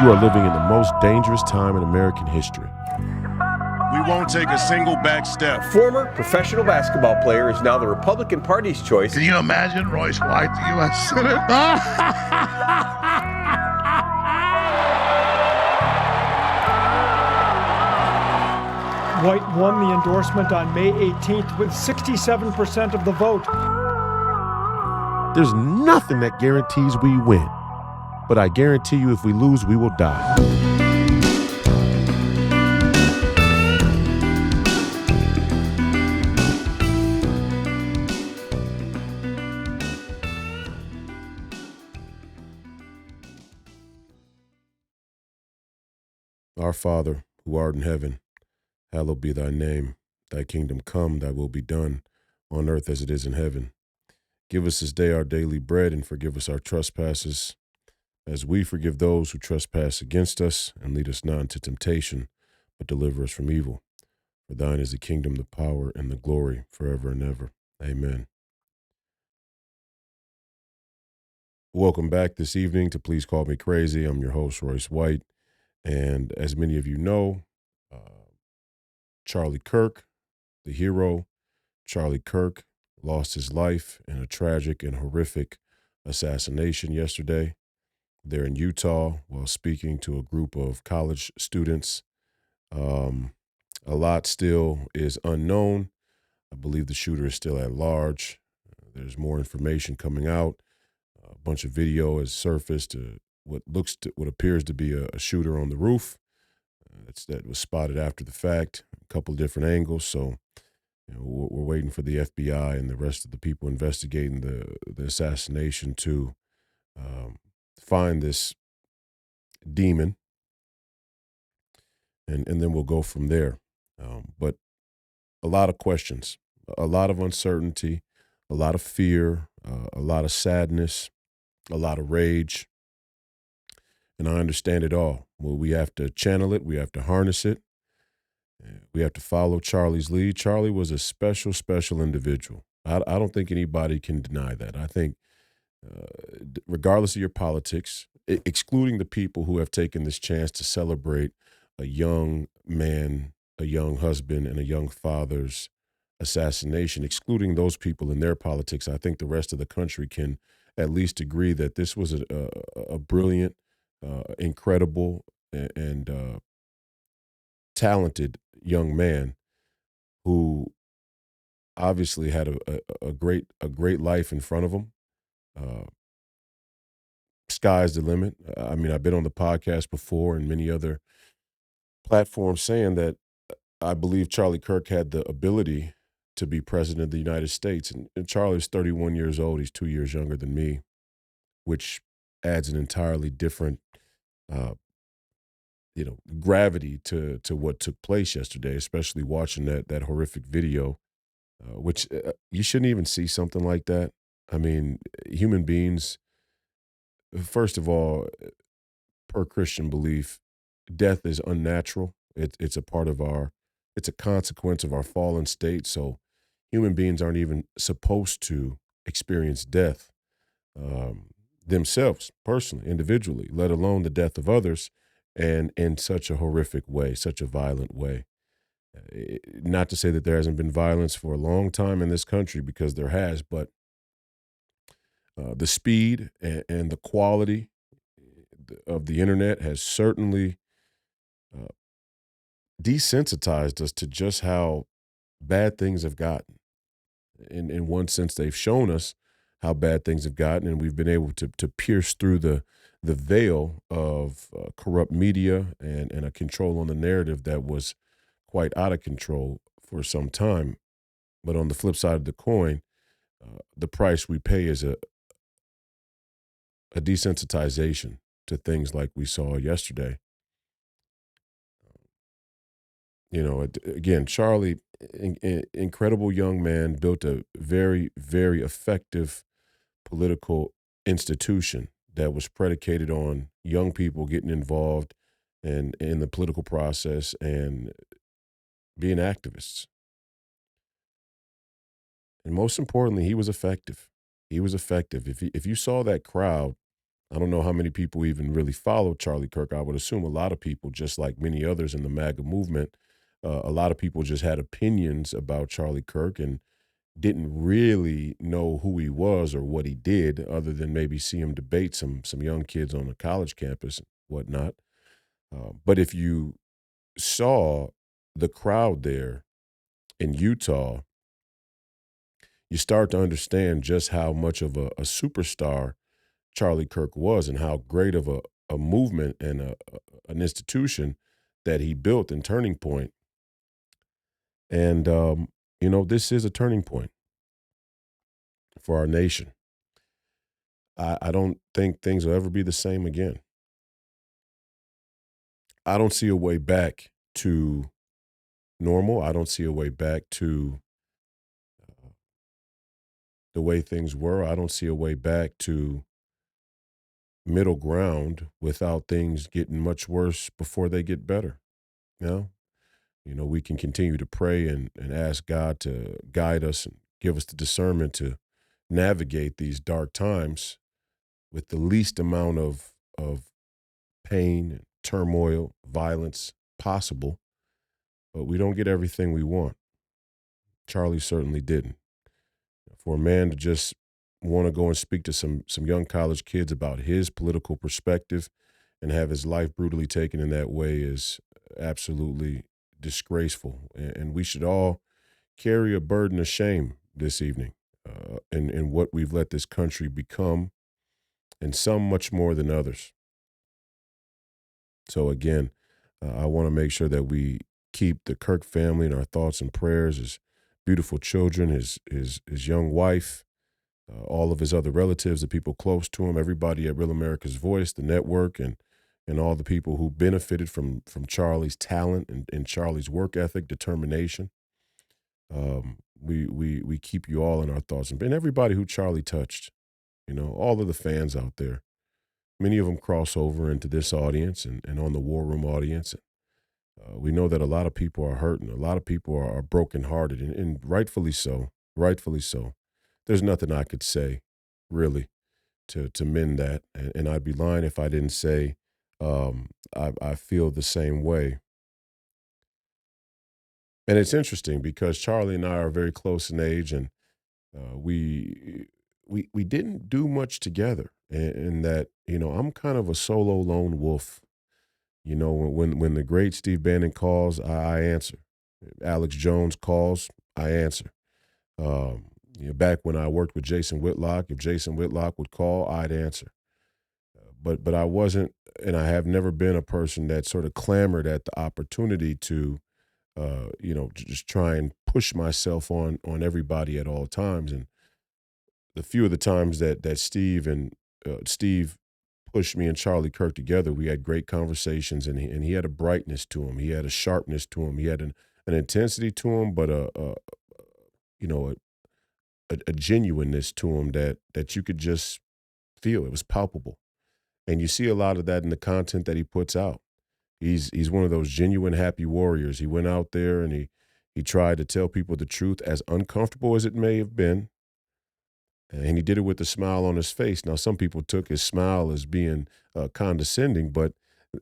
You are living in the most dangerous time in American history. We won't take a single back step. Former professional basketball player is now the Republican Party's choice. Can you imagine Royce White, the U.S. Senate? White won the endorsement on May 18th with 67% of the vote. There's nothing that guarantees we win, but I guarantee you if we lose, we will die. Our Father, who art in heaven, hallowed be thy name. Thy kingdom come, thy will be done, on earth as it is in heaven. Give us this day our daily bread, and forgive us our trespasses, as we forgive those who trespass against us. And lead us not into temptation, but deliver us from evil. For thine is the kingdom, the power, and the glory, forever and ever. Amen. Welcome back this evening to Please Call Me Crazy. I'm your host, Royce White. And as many of you know, Charlie Kirk, the hero, Charlie Kirk, lost his life in a tragic and horrific assassination yesterday there in Utah while speaking to a group of college students. A lot still is unknown. I believe the shooter is still at large. There's more information coming out. A bunch of video has surfaced. What appears to be a shooter on the roof. That was spotted after the fact, a couple of different angles. So we're waiting for the FBI and the rest of the people investigating the assassination to find this demon, and then we'll go from there. But a lot of questions, a lot of uncertainty, a lot of fear, a lot of sadness, a lot of rage. And I understand it all. Well, we have to channel it. We have to harness it. We have to follow Charlie's lead. Charlie was a special, special individual. I don't think anybody can deny that. I think regardless of your politics, excluding the people who have taken this chance to celebrate a young man, a young husband, and a young father's assassination, excluding those people in their politics, I think the rest of the country can at least agree that this was a brilliant, incredible, and talented young man who obviously had a great life in front of him. Sky's the limit. I mean, I've been on the podcast before and many other platforms saying that I believe Charlie Kirk had the ability to be president of the United States. And Charlie's 31 years old. He's 2 years younger than me, which adds an entirely different gravity to what took place yesterday, especially watching that horrific video, which you shouldn't even see something like that. I mean, human beings, first of all, per Christian belief, death is unnatural. It's a consequence of our fallen state. So human beings aren't even supposed to experience death themselves, personally, individually, let alone the death of others, and in such a horrific way, such a violent way. Not to say that there hasn't been violence for a long time in this country, because there has, but the speed and the quality of the internet has certainly desensitized us to just how bad things have gotten. In one sense, they've shown us how bad things have gotten, and we've been able to pierce through the veil of corrupt media and a control on the narrative that was quite out of control for some time. But on the flip side of the coin, the price we pay is a desensitization to things like we saw yesterday. Again, Charlie, incredible young man, built a very, very effective political institution that was predicated on young people getting involved in the political process and being activists. And most importantly, he was effective. He was effective. If you saw that crowd I don't know how many people even really follow Charlie Kirk. I would assume a lot of people, just like many others in the MAGA movement, a lot of people just had opinions about Charlie Kirk and didn't really know who he was or what he did, other than maybe see him debate some young kids on a college campus and whatnot. But if you saw the crowd there in Utah, you start to understand just how much of a superstar Charlie Kirk was and how great of a movement and an institution that he built in Turning Point. And, this is a turning point for our nation. I don't think things will ever be the same again. I don't see a way back to normal. I don't see a way back to the way things were. I don't see a way back to middle ground without things getting much worse before they get better. You know, we can continue to pray and ask God to guide us and give us the discernment to navigate these dark times with the least amount of pain, turmoil, violence possible. But we don't get everything we want. Charlie certainly didn't. For a man to just want to go and speak to some young college kids about his political perspective and have his life brutally taken in that way is absolutely disgraceful. And we should all carry a burden of shame this evening in what we've let this country become, and some much more than others. So again, I want to make sure that we keep the Kirk family in our thoughts and prayers, his beautiful children, his young wife, all of his other relatives, the people close to him, everybody at Real America's Voice, the network, and all the people who benefited from Charlie's talent and Charlie's work ethic, determination. We keep you all in our thoughts, and everybody who Charlie touched, all of the fans out there. Many of them cross over into this audience and on the War Room audience. We know that a lot of people are hurting. A lot of people are brokenhearted, and rightfully so. Rightfully so. There's nothing I could say, really, to mend that. And I'd be lying if I didn't say I feel the same way. And it's interesting because Charlie and I are very close in age, and we didn't do much together. In that, I'm kind of a solo lone wolf. When the great Steve Bannon calls, I answer. Alex Jones calls, I answer. Back when I worked with Jason Whitlock, if Jason Whitlock would call, I'd answer. But I wasn't, and I have never been a person that sort of clamored at the opportunity to, just try and push myself on everybody at all times. And the few of the times that Steve pushed me and Charlie Kirk together, we had great conversations, and he had a brightness to him. He had a sharpness to him. He had an intensity to him, but a genuineness to him that you could just feel. It was palpable. And you see a lot of that in the content that he puts out. He's one of those genuine happy warriors. He went out there and he tried to tell people the truth, as uncomfortable as it may have been. And he did it with a smile on his face. Now, some people took his smile as being condescending, but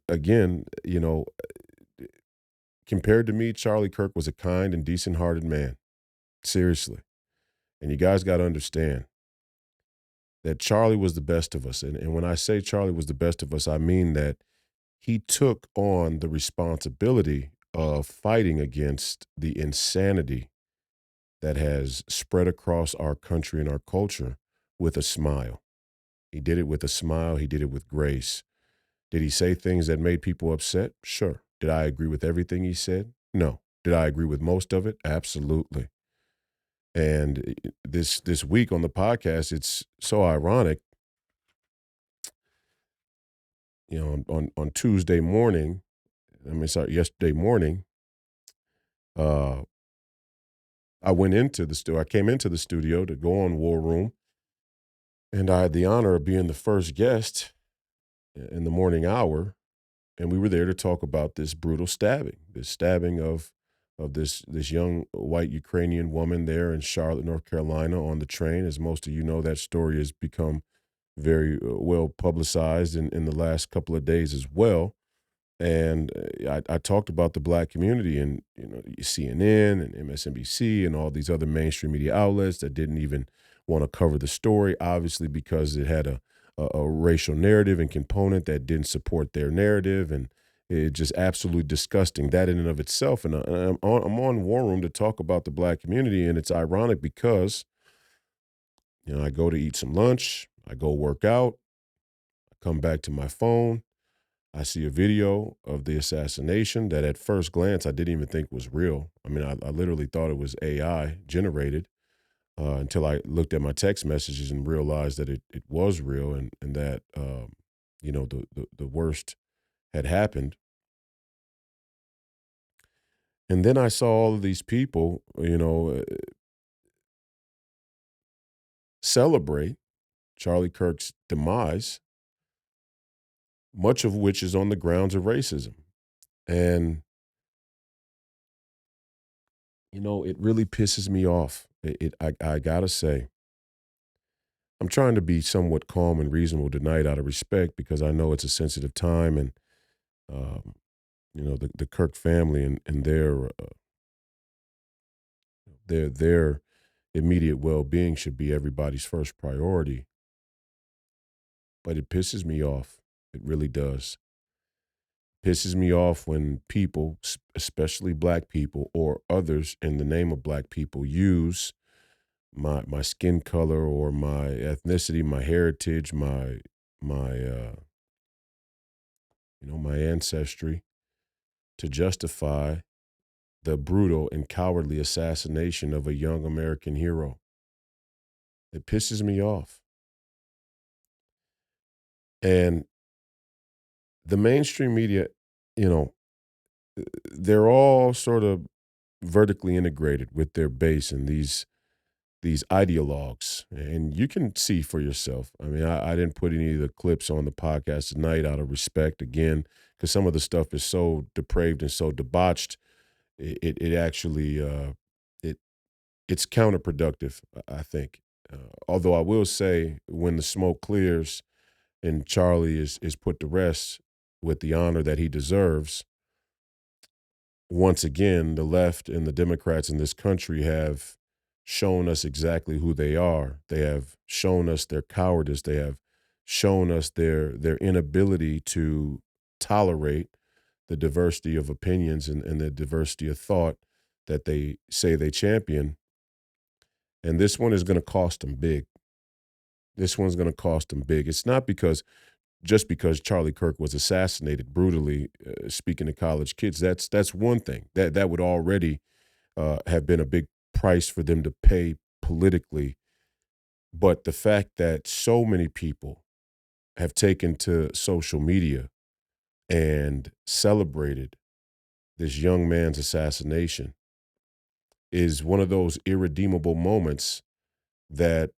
again, compared to me, Charlie Kirk was a kind and decent-hearted man. Seriously. And you guys got to understand that Charlie was the best of us. And when I say Charlie was the best of us, I mean that he took on the responsibility of fighting against the insanity that has spread across our country and our culture with a smile. He did it with a smile. He did it with grace. Did he say things that made people upset? Sure. Did I agree with everything he said? No. Did I agree with most of it? Absolutely. And this week on the podcast, it's so ironic. On Tuesday morning, yesterday morning, I went into the studio. I came into the studio to go on War Room, and I had the honor of being the first guest in the morning hour, and we were there to talk about this brutal stabbing of this young white Ukrainian woman there in Charlotte, North Carolina, on the train. As most of you know, that story has become very well publicized in the last couple of days as well. And I talked about the black community and, CNN and MSNBC and all these other mainstream media outlets that didn't even want to cover the story, obviously, because it had a racial narrative and component that didn't support their narrative. And it's just absolutely disgusting, that in and of itself. And I'm on War Room to talk about the black community. And it's ironic because, I go to eat some lunch, I go work out, I come back to my phone. I see a video of the assassination that at first glance I didn't even think was real. I mean, I literally thought it was AI generated until I looked at my text messages and realized that it was real and that, the worst had happened. And then I saw all of these people, celebrate Charlie Kirk's demise, much of which is on the grounds of racism. And it really pisses me off. I gotta say, I'm trying to be somewhat calm and reasonable tonight out of respect because I know it's a sensitive time, and um, the Kirk family and their immediate well being should be everybody's first priority. But it pisses me off. It really does. Pisses me off when people, especially black people or others in the name of black people, use my skin color or my ethnicity, my heritage, my ancestry to justify the brutal and cowardly assassination of a young American hero. It pisses me off. And the mainstream media, you know, they're all sort of vertically integrated with their base and these ideologues, and you can see for yourself. I mean, I didn't put any of the clips on the podcast tonight out of respect, again, because some of the stuff is so depraved and so debauched. It actually it's counterproductive, I think. Although I will say, when the smoke clears and Charlie is put to rest with the honor that he deserves, once again, the left and the Democrats in this country have shown us exactly who they are. They have shown us their cowardice. They have shown us their inability to tolerate the diversity of opinions and the diversity of thought that they say they champion. And this one is going to cost them big. This one's going to cost them big. It's not just because Charlie Kirk was assassinated brutally, speaking to college kids. That's one thing. That would already have been a big price for them to pay politically. But the fact that so many people have taken to social media and celebrated this young man's assassination is one of those irredeemable moments that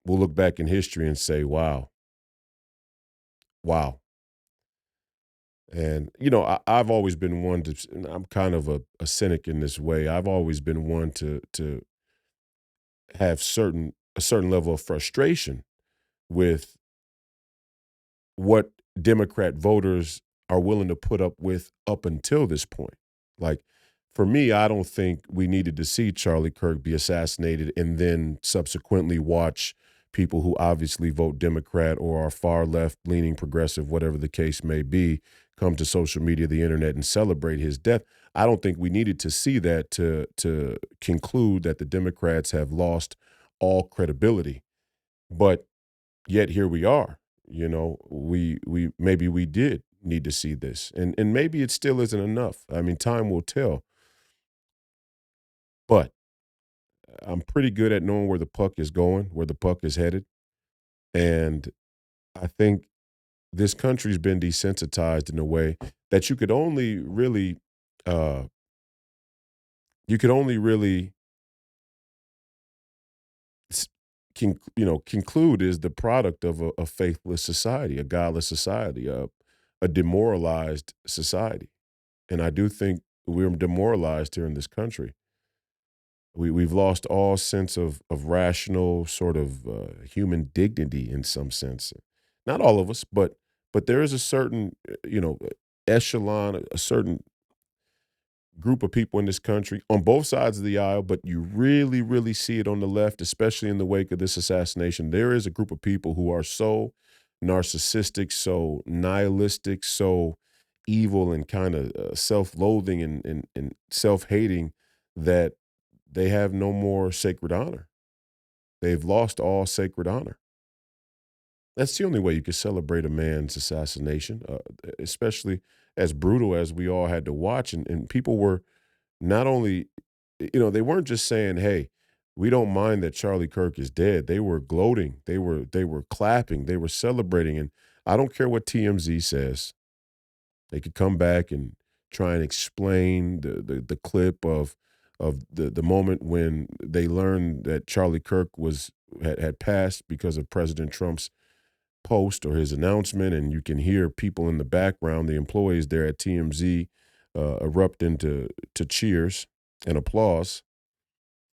we'll look back in history and say, wow, wow. And, I've always been one to, and I'm kind of a cynic in this way. I've always been one to have a certain level of frustration with what Democrat voters are willing to put up with up until this point. Like, for me, I don't think we needed to see Charlie Kirk be assassinated and then subsequently watch people who obviously vote Democrat or are far left leaning progressive, whatever the case may be, come to social media, the internet, and celebrate his death. I don't think we needed to see that to conclude that the Democrats have lost all credibility. But yet here we are. We maybe we did need to see this, and maybe it still isn't enough. I mean, time will tell. But I'm pretty good at knowing where the puck is going, where the puck is headed, and I think this country's been desensitized in a way that uh, you could only really s- conclude is the product of a faithless society, a godless society, a demoralized society. And I do think we're demoralized here in this country. We've lost all sense of rational sort of human dignity in some sense. Not all of us, but there is a certain echelon, a certain group of people in this country on both sides of the aisle, but you really, really see it on the left, especially in the wake of this assassination. There is a group of people who are so narcissistic, so nihilistic, so evil and kind of self-loathing and self-hating that they have no more sacred honor. They've lost all sacred honor. That's the only way you could celebrate a man's assassination, especially as brutal as we all had to watch. And people were not only, they weren't just saying, "Hey, we don't mind that Charlie Kirk is dead." They were gloating. They were clapping. They were celebrating. And I don't care what TMZ says. They could come back and try and explain the clip of the moment when they learned that Charlie Kirk had passed because of President Trump's post or his announcement, and you can hear people in the background, the employees there at TMZ, erupt into cheers and applause.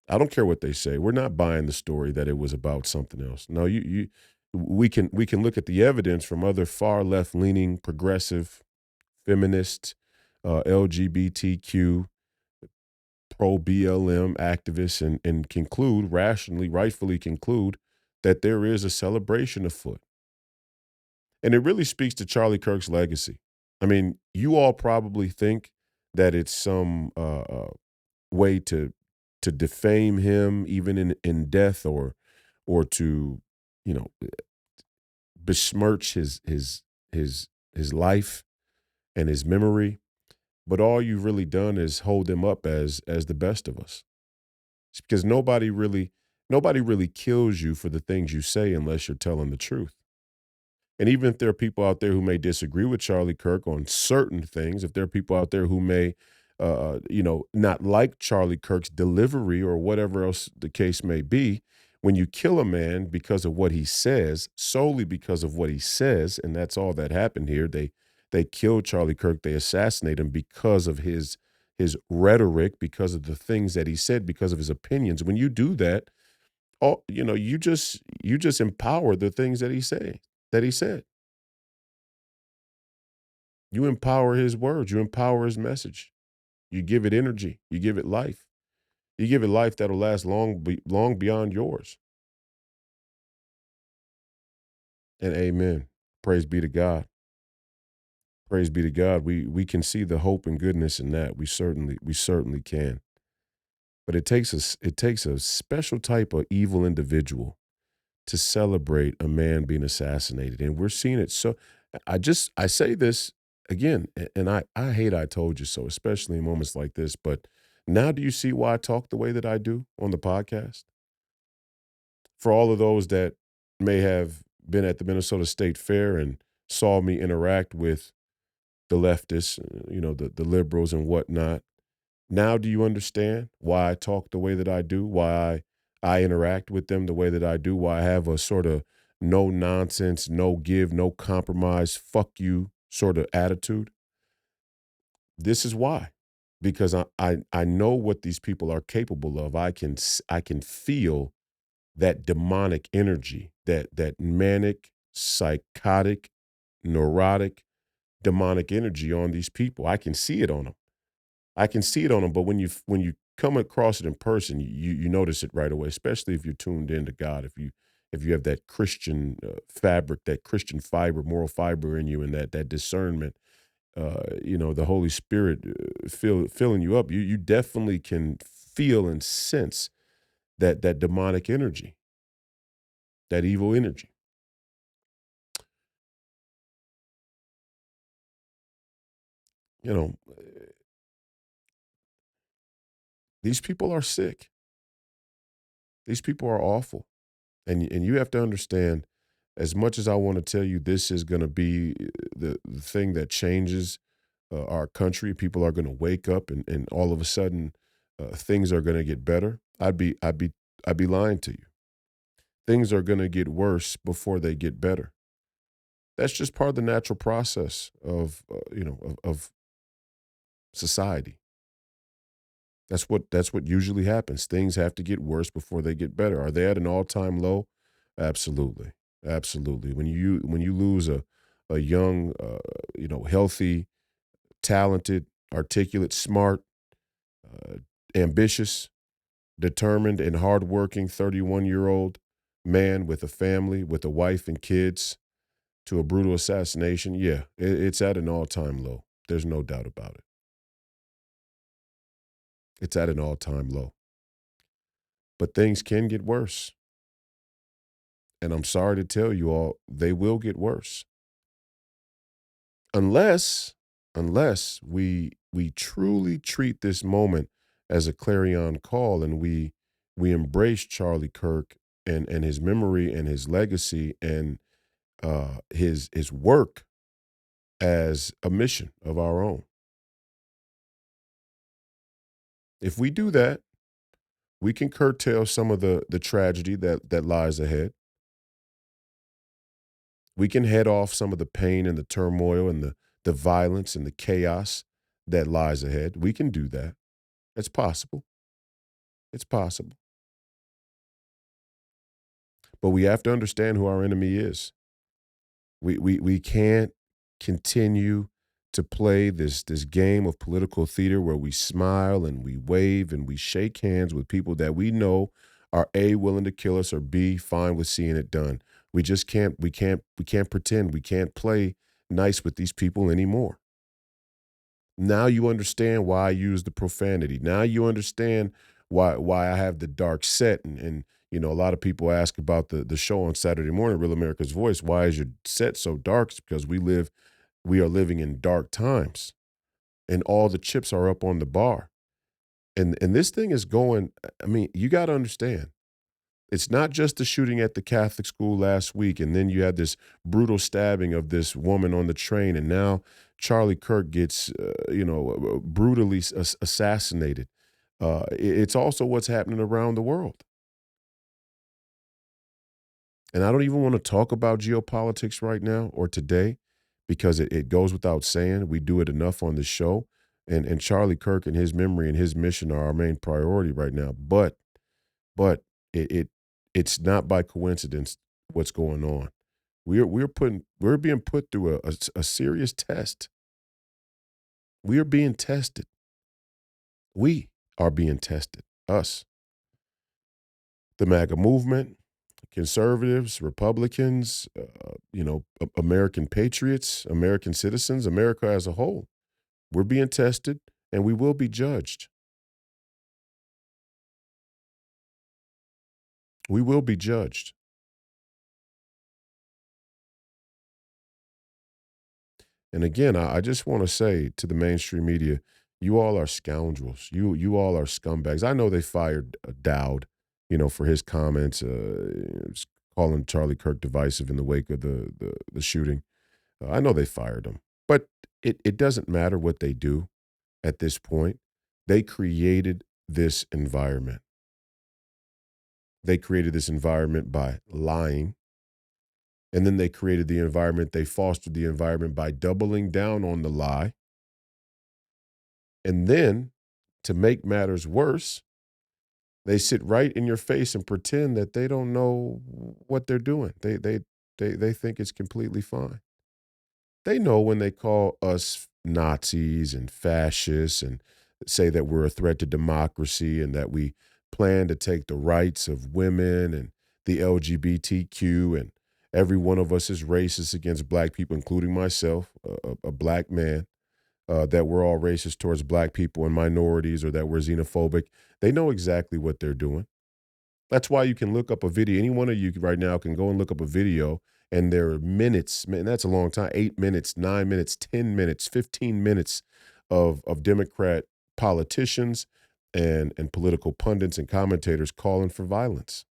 I don't care what they say. We're not buying the story that it was about something else. No, we can look at the evidence from other far left leaning, progressive, feminist, LGBTQ, pro BLM activists, and conclude rationally, rightfully conclude that there is a celebration afoot. And it really speaks to Charlie Kirk's legacy. I mean, you all probably think that it's some way to defame him, even in death, or to you know besmirch his life and his memory. But all you've really done is hold him up as the best of us. It's because nobody really kills you for the things you say unless you're telling the truth. And even if there are people out there who may disagree with Charlie Kirk on certain things, if there are people out there who may, not like Charlie Kirk's delivery or whatever else the case may be, when you kill a man because of what he says, solely because of what he says, and that's all that happened here. They killed Charlie Kirk. They assassinated him because of his rhetoric, because of the things that he said, because of his opinions. When you do that, you just empower the things that he said. You empower his words, you empower his message. You give it energy, you give it life. You give it life that'll last long beyond yours. And amen. Praise be to God. Praise be to God. We can see the hope and goodness in that. We certainly can. But it takes a special type of evil individual to celebrate a man being assassinated. And we're seeing it. So I say this again, and I hate I told you so, especially in moments like this. But now do you see why I talk the way that I do on the podcast? For all of those that may have been at the Minnesota State Fair and saw me interact with the leftists, the liberals and whatnot. Now do you understand why I talk the way that I do? Why I interact with them the way that I do? Why I have a sort of no nonsense, no give, no compromise, fuck you sort of attitude? This is why. Because I know what these people are capable of. I can feel that demonic energy, that manic, psychotic, neurotic, demonic energy on these people. I can see it on them. I can see it on them, but when you come across it in person, you notice it right away, especially if you're tuned into God, if you have that Christian fabric, that Christian fiber, moral fiber in you, and that discernment, the Holy Spirit filling you up. You definitely can feel and sense that demonic energy, that evil energy. You know, these people are sick. These people are awful. And you have to understand, as much as I want to tell you this is going to be the thing that changes our country, people are going to wake up and all of a sudden things are going to get better. I'd be lying to you. Things are going to get worse before they get better. That's just part of the natural process of society. That's what usually happens. Things have to get worse before they get better. Are they at an all-time low? Absolutely. Absolutely. When you lose a young, healthy, talented, articulate, smart, uh, ambitious, determined, and hardworking 31-year-old man with a family, with a wife and kids, to a brutal assassination, yeah, it's at an all-time low. There's no doubt about it. It's at an all-time low. But things can get worse. And I'm sorry to tell you all, they will get worse. Unless unless we truly treat this moment as a clarion call, and we embrace Charlie Kirk and his memory and his legacy and his work as a mission of our own. If we do that, we can curtail some of the tragedy that lies ahead. We can head off some of the pain and the turmoil and the violence and the chaos that lies ahead. We can do that. It's possible. It's possible. But we have to understand who our enemy is. We can't continue to play this game of political theater where we smile and we wave and we shake hands with people that we know are A, willing to kill us, or B, fine with seeing it done. We just can't pretend. We can't play nice with these people anymore. Now you understand why I use the profanity. Now you understand why I have the dark set. And a lot of people ask about the show on Saturday morning, Real America's Voice. Why is your set so dark? It's because we are living in dark times, and all the chips are up on the bar. And this thing is going. I mean, you got to understand. It's not just the shooting at the Catholic school last week, and then you had this brutal stabbing of this woman on the train, and now Charlie Kirk gets, brutally assassinated. It's also what's happening around the world. And I don't even want to talk about geopolitics right now or today because it goes without saying. We do it enough on the show. And Charlie Kirk and his memory and his mission are our main priority right now. But it's not by coincidence what's going on. We're being put through a serious test. We are being tested. We are being tested. Us, the MAGA movement, conservatives, Republicans, American patriots, American citizens, America as a whole. We're being tested, and we will be judged. We will be judged. And again, I just want to say to the mainstream media, you all are scoundrels. You all are scumbags. I know they fired Dowd, for his comments, calling Charlie Kirk divisive in the wake of the shooting. I know they fired him, but it doesn't matter what they do at this point. They created this environment. They created this environment by lying. And then they created the environment, they fostered the environment by doubling down on the lie. And then, to make matters worse, they sit right in your face and pretend that they don't know what they're doing. They think it's completely fine. They know when they call us Nazis and fascists and say that we're a threat to democracy and that we plan to take the rights of women and the LGBTQ, and every one of us is racist against black people, including myself, a black man, that we're all racist towards black people and minorities, or that we're xenophobic. They know exactly what they're doing. That's why you can look up a video. Any one of you right now can go and look up a video, and there are minutes, man, that's a long time, 8 minutes, 9 minutes, 10 minutes, 15 minutes of Democrat politicians and political pundits and commentators calling for violence,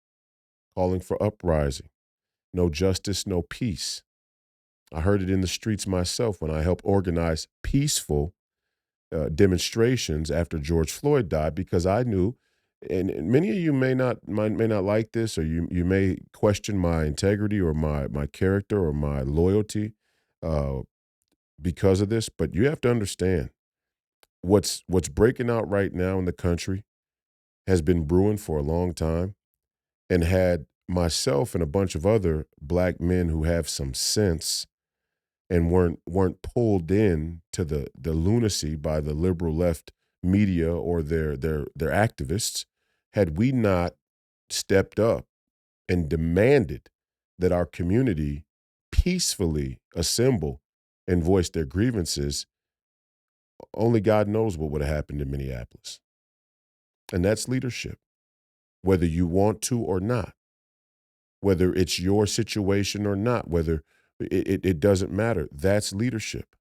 calling for uprising. No justice, no peace. I heard it in the streets myself when I helped organize peaceful demonstrations after George Floyd died, because I knew, and many of you may not like this, or you may question my integrity or my character or my loyalty uh, because of this, but you have to understand, what's breaking out right now in the country has been brewing for a long time, and had myself and a bunch of other black men who have some sense and weren't pulled in to the lunacy by the liberal left media or their activists, had we not stepped up and demanded that our community peacefully assemble and voice their grievances, only God knows what would have happened in Minneapolis. And that's leadership, whether you want to or not, whether it's your situation or not, whether it doesn't matter. That's leadership.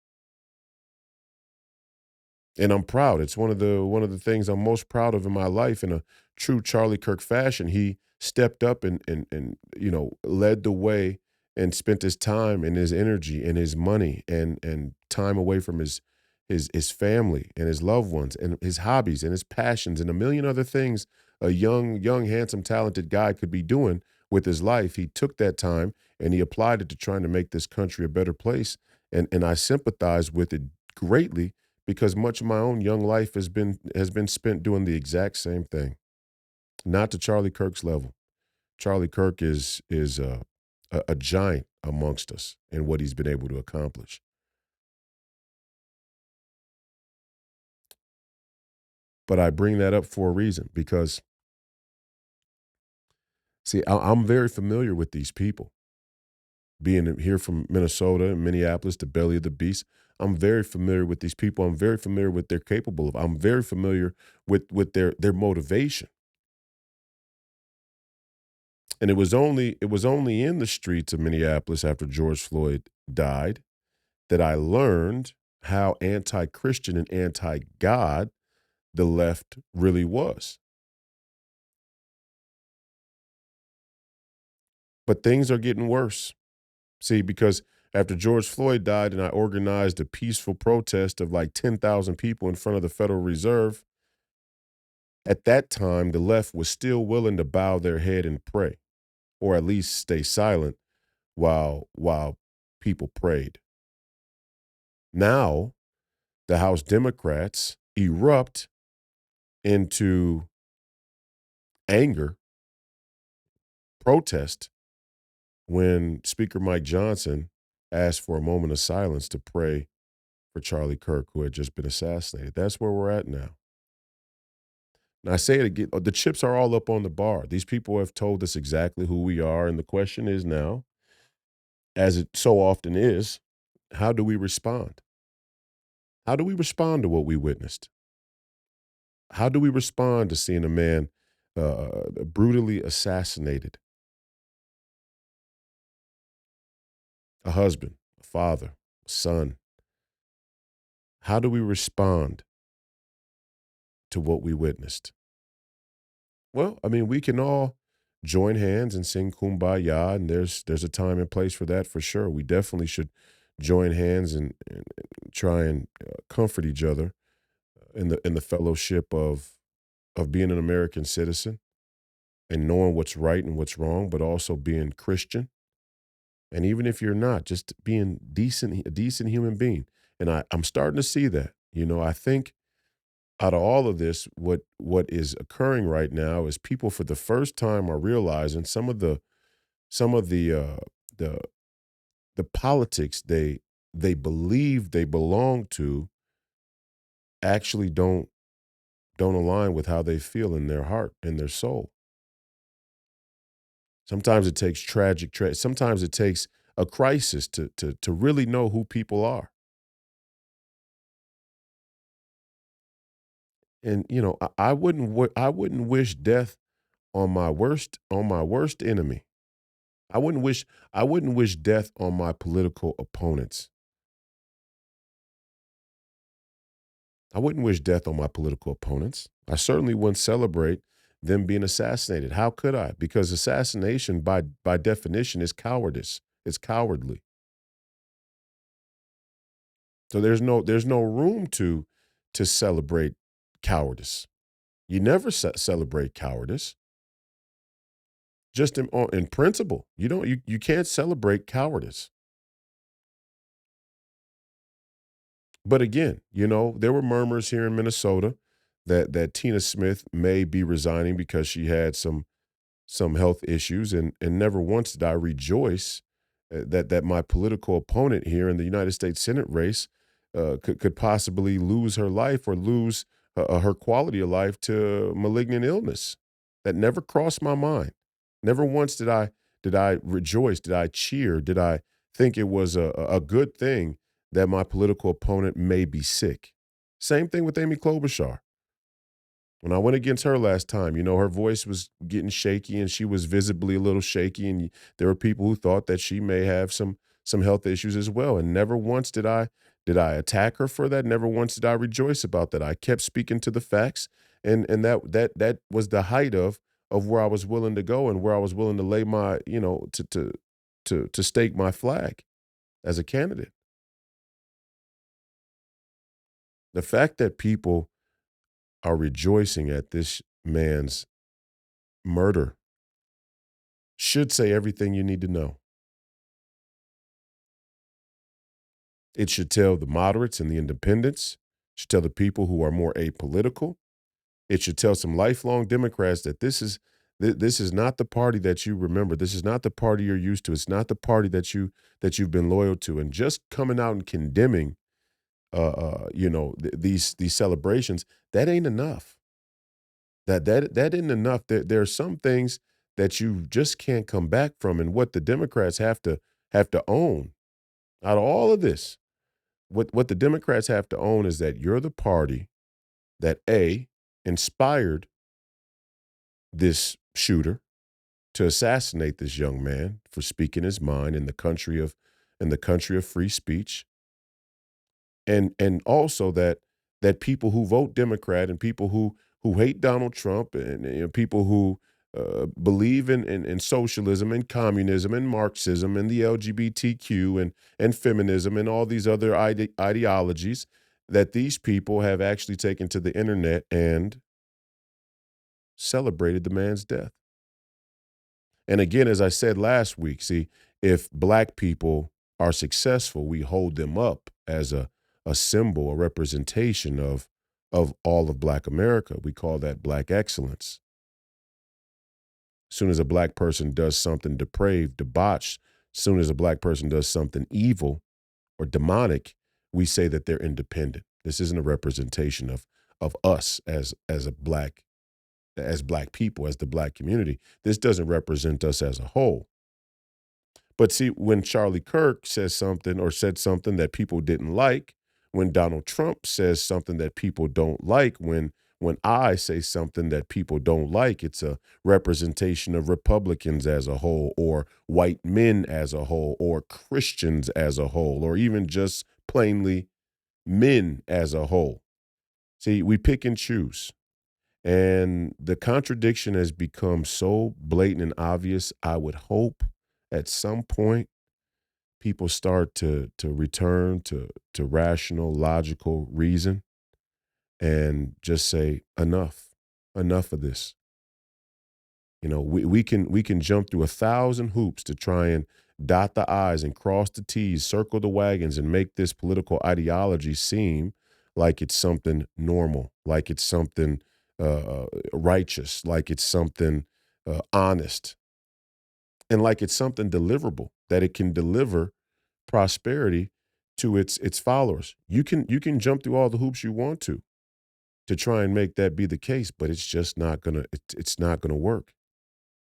And I'm proud. It's one of the things I'm most proud of in my life. In a true Charlie Kirk fashion, he stepped up and led the way and spent his time and his energy and his money and time away from his family and his loved ones and his hobbies and his passions and a million other things a young, handsome, talented guy could be doing with his life. He took that time and he applied it to trying to make this country a better place. And I sympathize with it greatly because much of my own young life has been spent doing the exact same thing. Not to Charlie Kirk's level. Charlie Kirk is a giant amongst us in what he's been able to accomplish. But I bring that up for a reason because, see, I'm very familiar with these people. Being here from Minnesota and Minneapolis, the belly of the beast, I'm very familiar with these people. I'm very familiar with what they're capable of. I'm very familiar with their motivation. And it was only in the streets of Minneapolis after George Floyd died that I learned how anti-Christian and anti-God the left really was. But things are getting worse. See, because after George Floyd died and I organized a peaceful protest of like 10,000 people in front of the Federal Reserve, at that time, the left was still willing to bow their head and pray, or at least stay silent while people prayed. Now, the House Democrats erupt into anger, protest, when Speaker Mike Johnson asked for a moment of silence to pray for Charlie Kirk, who had just been assassinated. That's where we're at now. And I say it again, the chips are all up on the bar. These people have told us exactly who we are. And the question is now, as it so often is, how do we respond? How do we respond to what we witnessed? How do we respond to seeing a man brutally assassinated? A husband, a father, a son. How do we respond to what we witnessed? Well, I mean, we can all join hands and sing Kumbaya, and there's a time and place for that for sure. We definitely should join hands and try and comfort each other in the fellowship of being an American citizen and knowing what's right and what's wrong, but also being Christian. And even if you're not, just being decent, a decent human being. And I'm starting to see that. I think out of all of this, what is occurring right now is people for the first time are realizing some of the the the politics they believe they belong to actually don't align with how they feel in their heart, in their soul. Sometimes it takes sometimes it takes a crisis to really know who people are. And I wouldn't wish death on my worst enemy. I wouldn't wish death on my political opponents. I wouldn't wish death on my political opponents. I certainly wouldn't celebrate them being assassinated. How could I? Because assassination by definition is cowardice. It's cowardly. So there's no room to celebrate cowardice. You never celebrate cowardice. Just in principle, you don't, you, you can't celebrate cowardice. But again, there were murmurs here in Minnesota that Tina Smith may be resigning because she had some health issues, and never once did I rejoice that my political opponent here in the United States Senate race could possibly lose her life or lose her quality of life to malignant illness. That never crossed my mind. Never once did I rejoice, did I cheer, did I think it was a good thing that my political opponent may be sick. Same thing with Amy Klobuchar. When I went against her last time, her voice was getting shaky and she was visibly a little shaky. And there were people who thought that she may have some health issues as well. And never once did I attack her for that. Never once did I rejoice about that. I kept speaking to the facts, and that was the height of where I was willing to go and where I was willing to lay my, to stake my flag as a candidate. The fact that people are rejoicing at this man's murder should say everything you need to know. It should tell the moderates and the independents, should tell the people who are more apolitical. It should tell some lifelong Democrats that this is not the party that you remember. This is not the party you're used to. It's not the party that you've been loyal to. And just coming out and condemning, these celebrations, that ain't enough. That isn't enough. There are some things that you just can't come back from, and what the Democrats have to own out of all of this. What the Democrats have to own is that you're the party that inspired this shooter to assassinate this young man for speaking his mind in the country of free speech, and also that people who vote Democrat and people who hate Donald Trump and people who believe in socialism and communism and Marxism and the LGBTQ and feminism and all these other ideologies, that these people have actually taken to the internet and celebrated the man's death. And again, as I said last week, see, if black people are successful, we hold them up as a symbol, a representation of all of black America. We call that black excellence. As soon as a black person does something depraved, debauched, as soon as a black person does something evil or demonic, we say that they're independent. This isn't a representation of us as black people, as the black community. This doesn't represent us as a whole. But see, when Charlie Kirk said something that people didn't like, when Donald Trump says something that people don't like, when I say something that people don't like, it's a representation of Republicans as a whole, or white men as a whole, or Christians as a whole, or even just plainly men as a whole. See, we pick and choose. And the contradiction has become so blatant and obvious. I would hope at some point people start to return to rational, logical reason and just say, enough of this. We can jump through 1,000 hoops to try and dot the I's and cross the T's, circle the wagons, and make this political ideology seem like it's something normal, like it's something righteous, like it's something honest, and like it's something deliverable, that it can deliver prosperity to its followers. You can jump through all the hoops you want to try and make that be the case, but it's just not gonna it's not gonna work,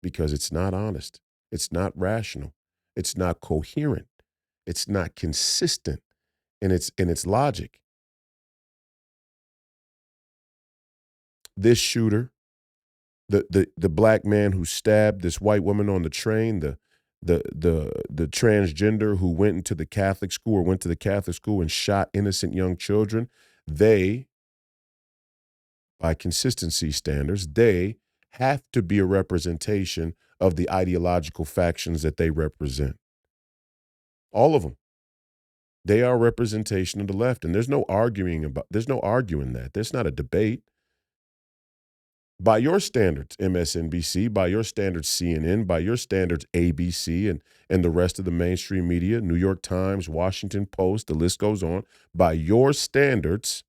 because it's not honest, it's not rational, it's not coherent, it's not consistent in its logic. This shooter, the black man who stabbed this white woman on the train, the transgender who went into the Catholic school or went to the Catholic school and shot innocent young children, they, by consistency standards, they have to be a representation of the ideological factions that they represent. All of them. They are a representation of the left, and there's no arguing that. There's not a debate. By your standards, MSNBC, by your standards, CNN, by your standards, ABC, and the rest of the mainstream media, New York Times, Washington Post, the list goes on. By your standards,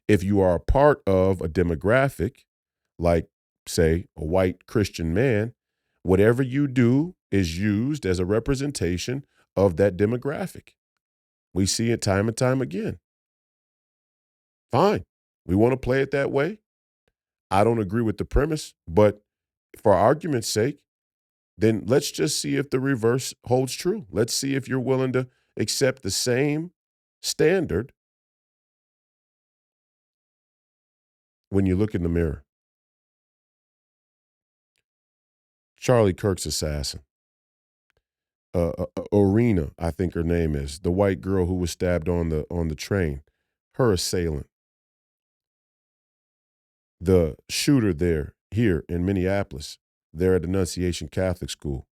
if you are a part of a demographic, like, say, a white Christian man, whatever you do is used as a representation of that demographic. We see it time and time again. Fine. We want to play it that way. I don't agree with the premise, but for argument's sake, then let's just see if the reverse holds true. Let's see if you're willing to accept the same standard when you look in the mirror. Charlie Kirk's assassin. Orina, I think her name is, the white girl who was stabbed on the train, her assailant. The shooter here in Minneapolis, there at Annunciation Catholic School,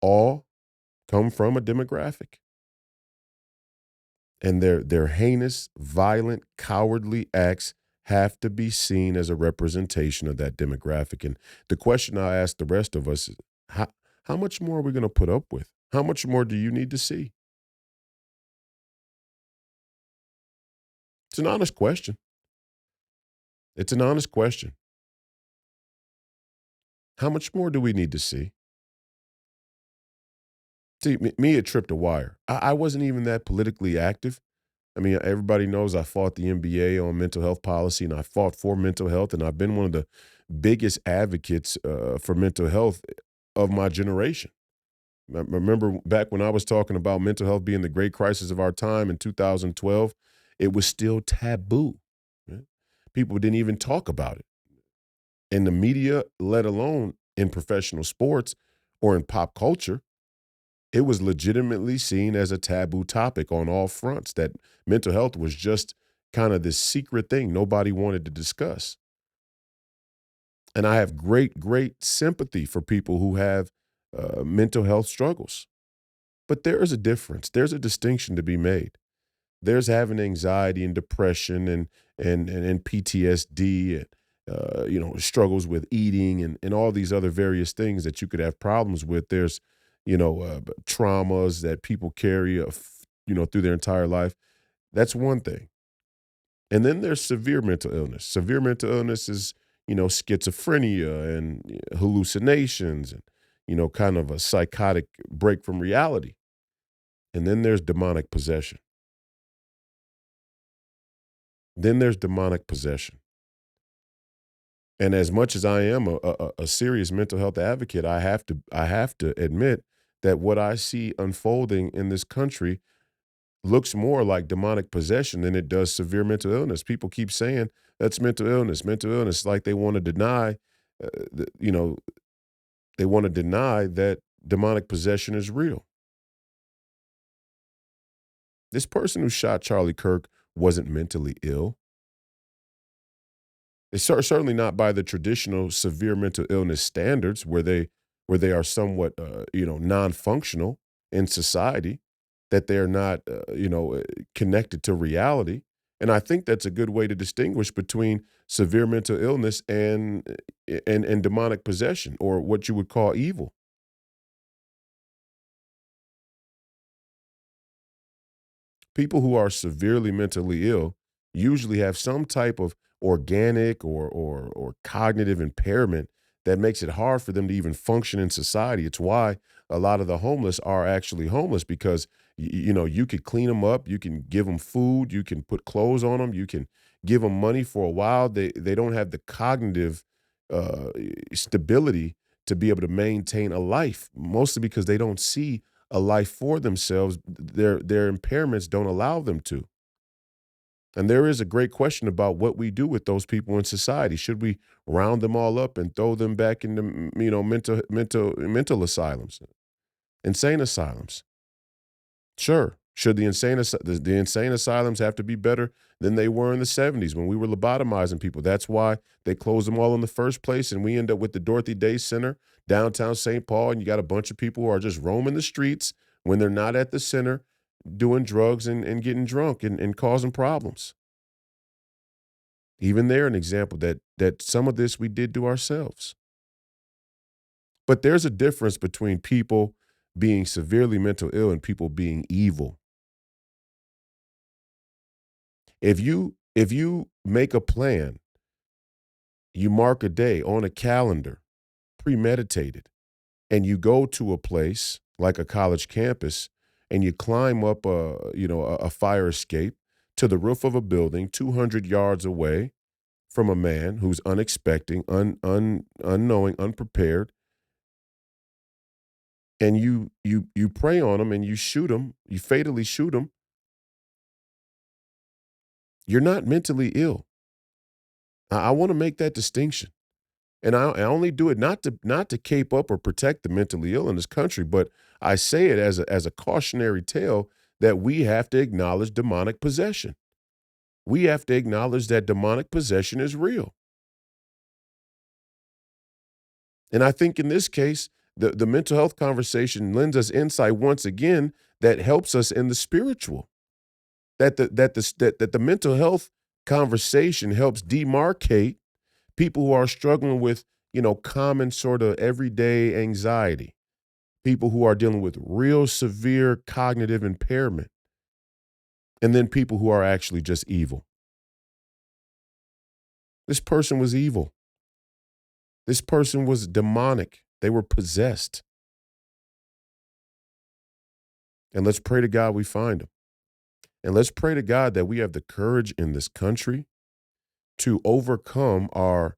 all come from a demographic. And their heinous, violent, cowardly acts have to be seen as a representation of that demographic. And the question I ask the rest of us is, how much more are we going to put up with? How much more do you need to see? It's an honest question. It's an honest question. How much more do we need to see? See, me, it tripped a wire. I wasn't even that politically active. I mean, everybody knows I fought the NBA on mental health policy, and I fought for mental health, and I've been one of the biggest advocates for mental health of my generation. I remember back when I was talking about mental health being the great crisis of our time in 2012, it was still taboo. Right? People didn't even talk about it. In the media, let alone in professional sports or in pop culture, it was legitimately seen as a taboo topic on all fronts, that mental health was just kind of this secret thing nobody wanted to discuss. And I have great, great sympathy for people who have mental health struggles. But there is a difference. There's a distinction to be made. There's having anxiety and depression and PTSD and struggles with eating and all these other various things that you could have problems with. There's traumas that people carry through their entire life. That's one thing. And then there's severe mental illness. Severe mental illness is schizophrenia and hallucinations and kind of a psychotic break from reality. And then there's demonic possession. And as much as I am a serious mental health advocate, I have to admit that what I see unfolding in this country looks more like demonic possession than it does severe mental illness. People keep saying that's mental illness, like they want to deny, they want to deny that demonic possession is real. This person who shot Charlie Kirk wasn't mentally ill. It's certainly not by the traditional severe mental illness standards where they are somewhat non-functional in society, that they're not connected to reality. And I think that's a good way to distinguish between severe mental illness and demonic possession, or what you would call evil. People who are severely mentally ill usually have some type of organic or cognitive impairment that makes it hard for them to even function in society. It's why a lot of the homeless are actually homeless, because you could clean them up, you can give them food, you can put clothes on them, you can give them money for a while. They don't have the cognitive uh, stability to be able to maintain a life, mostly because they don't see a life for themselves. Their impairments don't allow them to. And there is a great question about what we do with those people in society. Should we round them all up and throw them back into mental asylums, insane asylums? Sure. Should the insane asylums have to be better than they were in the 70s when we were lobotomizing people? That's why they closed them all in the first place, and we end up with the Dorothy Day Center downtown St. Paul, and you got a bunch of people who are just roaming the streets when they're not at the center, doing drugs and getting drunk and causing problems. Even there, an example that some of this we did to ourselves. But there's a difference between people being severely mental ill and people being evil. If you make a plan, you mark a day on a calendar, premeditated, and you go to a place like a college campus and you climb up a fire escape to the roof of a building 200 yards away from a man who's unexpecting, unknowing, unprepared, and you prey on him and you shoot him, you fatally shoot him, you're not mentally ill. I want to make that distinction. And I only do it not to cape up or protect the mentally ill in this country, but I say it as a cautionary tale that we have to acknowledge demonic possession. We have to acknowledge that demonic possession is real. And I think in this case, the mental health conversation lends us insight once again that helps us in the spiritual. That the mental health conversation helps demarcate people who are struggling with, common sort of everyday anxiety, people who are dealing with real severe cognitive impairment, and then people who are actually just evil. This person was evil. This person was demonic. They were possessed. And let's pray to God we find them. And let's pray to God that we have the courage in this country to overcome our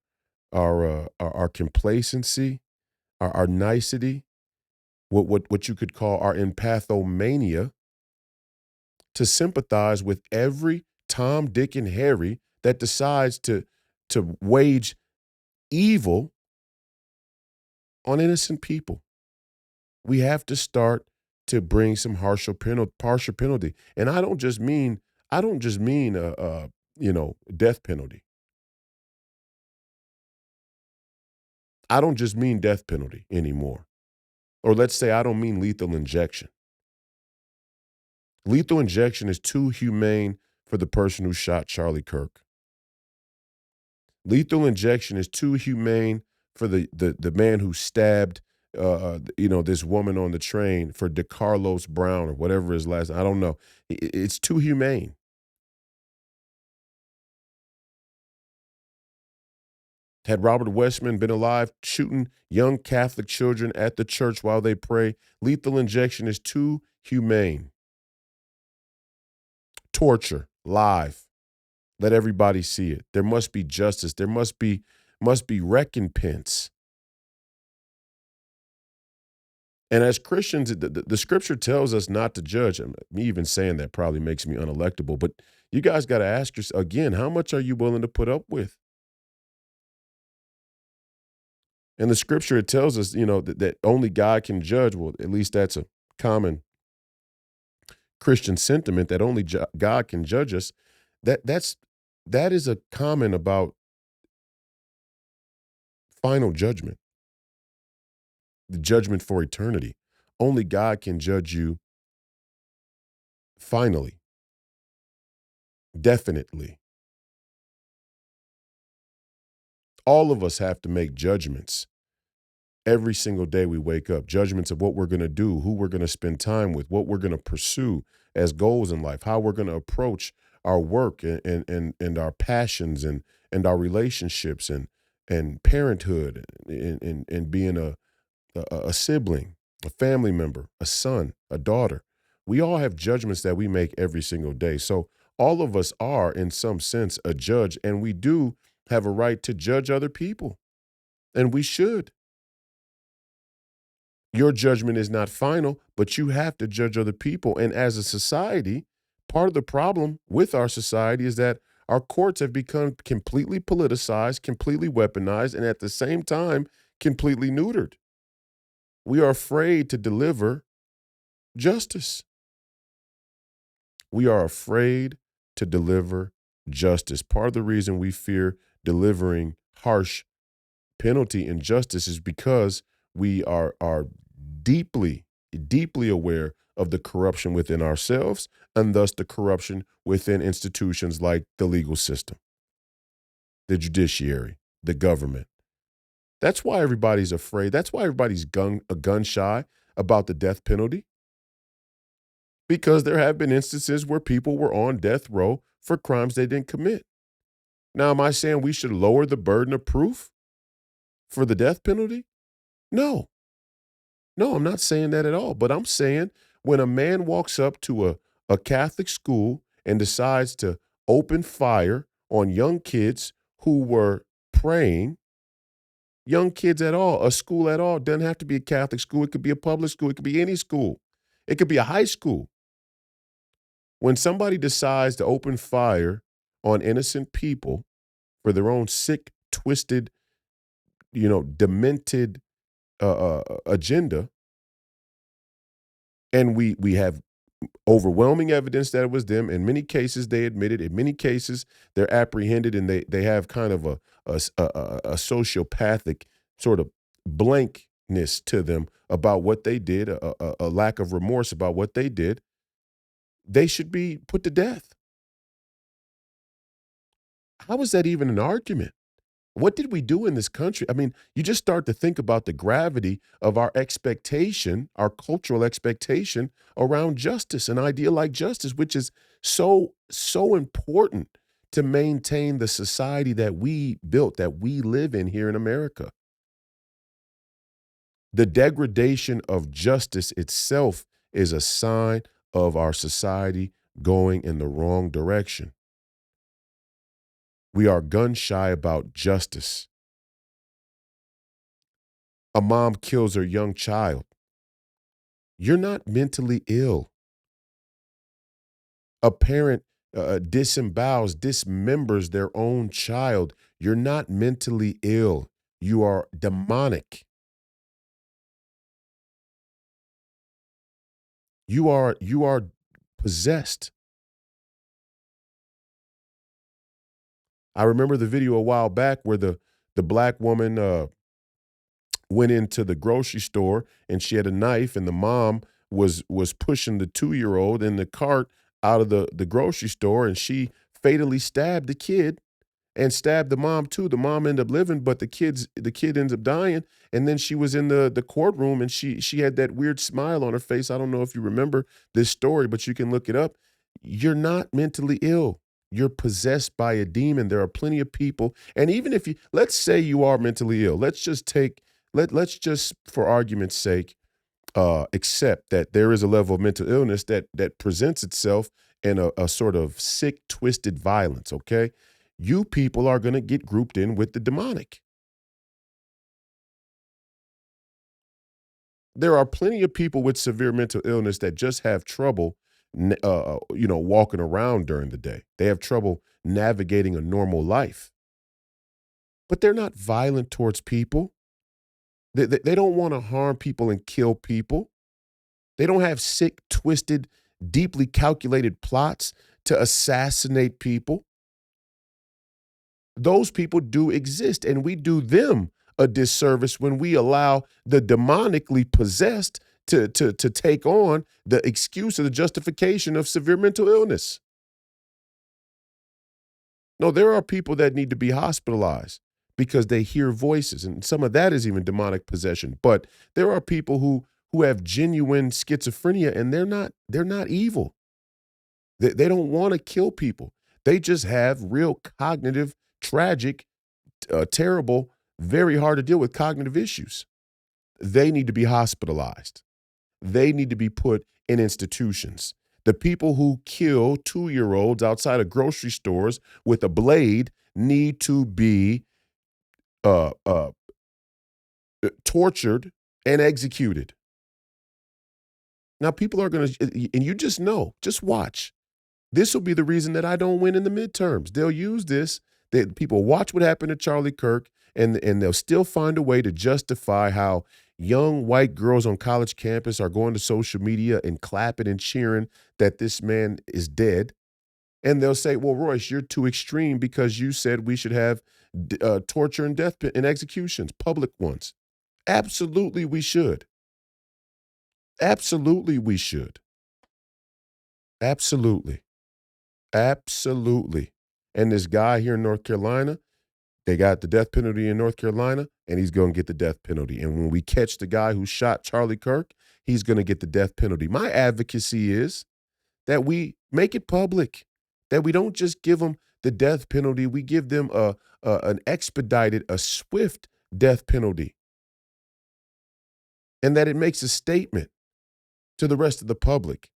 complacency, our nicety, what you could call our empathomania, to sympathize with every Tom, Dick, and Harry that decides to wage evil on innocent people. We have to start to bring some harsher penalty, and I don't just mean death penalty. I don't just mean death penalty anymore. Or let's say I don't mean lethal injection. Lethal injection is too humane for the person who shot Charlie Kirk. Lethal injection is too humane for the man who stabbed this woman on the train, for DeCarlos Brown or whatever his last. I don't know. It's too humane. Had Robert Westman been alive shooting young Catholic children at the church while they pray, lethal injection is too humane. Torture, live. Let everybody see it. There must be justice. There must be recompense. And as Christians, the scripture tells us not to judge. Me even saying that probably makes me unelectable. But you guys got to ask yourself, again, how much are you willing to put up with? And the scripture, it tells us, that only God can judge. Well, at least that's a common Christian sentiment, that only God can judge us. That is a comment about final judgment, the judgment for eternity. Only God can judge you finally, definitely. All of us have to make judgments every single day we wake up, judgments of what we're going to do, who we're going to spend time with, what we're going to pursue as goals in life, how we're going to approach our work and our passions and our relationships and parenthood and being a sibling, a family member, a son, a daughter. We all have judgments that we make every single day. So all of us are, in some sense, a judge, and we do have a right to judge other people, and we should. Your judgment is not final, but you have to judge other people. And as a society, part of the problem with our society is that our courts have become completely politicized, completely weaponized, and at the same time, completely neutered. We are afraid to deliver justice. We are afraid to deliver justice. Part of the reason we fear delivering harsh penalty and justice is because we are deeply, deeply aware of the corruption within ourselves and thus the corruption within institutions like the legal system. the judiciary, the government. That's why everybody's afraid. That's why everybody's gun shy about the death penalty. Because there have been instances where people were on death row for crimes they didn't commit. Now, am I saying we should lower the burden of proof for the death penalty? No. No, I'm not saying that at all. But I'm saying when a man walks up to a Catholic school and decides to open fire on young kids who were praying, young kids at all, a school at all, doesn't have to be a Catholic school. It could be a public school. It could be any school. It could be a high school. When somebody decides to open fire on innocent people for their own sick, twisted, demented agenda, and we have overwhelming evidence that it was them. In many cases, they admitted. In many cases, they're apprehended, and they have kind of a sociopathic sort of blankness to them about what they did, a lack of remorse about what they did. They should be put to death. How is that even an argument? What did we do in this country? I mean, you just start to think about the gravity of our expectation, our cultural expectation around justice, an idea like justice, which is so important to maintain the society that we built, that we live in here in America. The degradation of justice itself is a sign of our society going in the wrong direction. We are gun shy about justice. A mom kills her young child. You're not mentally ill. A parent dismembers their own child. You're not mentally ill. You are demonic. You are possessed. I remember the video a while back where the black woman went into the grocery store and she had a knife, and the mom was pushing the 2-year-old in the cart out of the grocery store, and she fatally stabbed the kid and stabbed the mom too. The mom ended up living, but the kid ends up dying. And then she was in the courtroom, and she had that weird smile on her face. I don't know if you remember this story, but you can look it up. You're not mentally ill. You're possessed by a demon. There are plenty of people. And even if let's say you are mentally ill, let's just for argument's sake, accept that there is a level of mental illness that presents itself in a sort of sick, twisted violence, okay? You people are going to get grouped in with the demonic. There are plenty of people with severe mental illness that just have trouble, walking around during the day. They have trouble navigating a normal life. But they're not violent towards people. They don't want to harm people and kill people. They don't have sick, twisted, deeply calculated plots to assassinate people. Those people do exist, and we do them a disservice when we allow the demonically possessed to take on the excuse or the justification of severe mental illness. No, there are people that need to be hospitalized because they hear voices, and some of that is even demonic possession. But there are people who have genuine schizophrenia, and they're not evil. They don't want to kill people. They just have real cognitive, tragic, terrible, very hard to deal with cognitive issues. They need to be hospitalized. They need to be put in institutions. The people who kill 2-year-olds outside of grocery stores with a blade need to be tortured and executed. Now, people are going to, and you just watch. This will be the reason that I don't win in the midterms. They'll use this. People watch what happened to Charlie Kirk, and they'll still find a way to justify how young white girls on college campus are going to social media and clapping and cheering that this man is dead. And they'll say, well, Royce, you're too extreme because you said we should have torture and death and executions, public ones. Absolutely, we should. Absolutely, we should. Absolutely. Absolutely. And this guy here in North Carolina, They got the death penalty in North Carolina, and he's going to get the death penalty. And when we catch the guy who shot Charlie Kirk, he's going to get the death penalty. My advocacy is that we make it public, that we don't just give them the death penalty. We give them an expedited, a swift death penalty, and that it makes a statement to the rest of the public.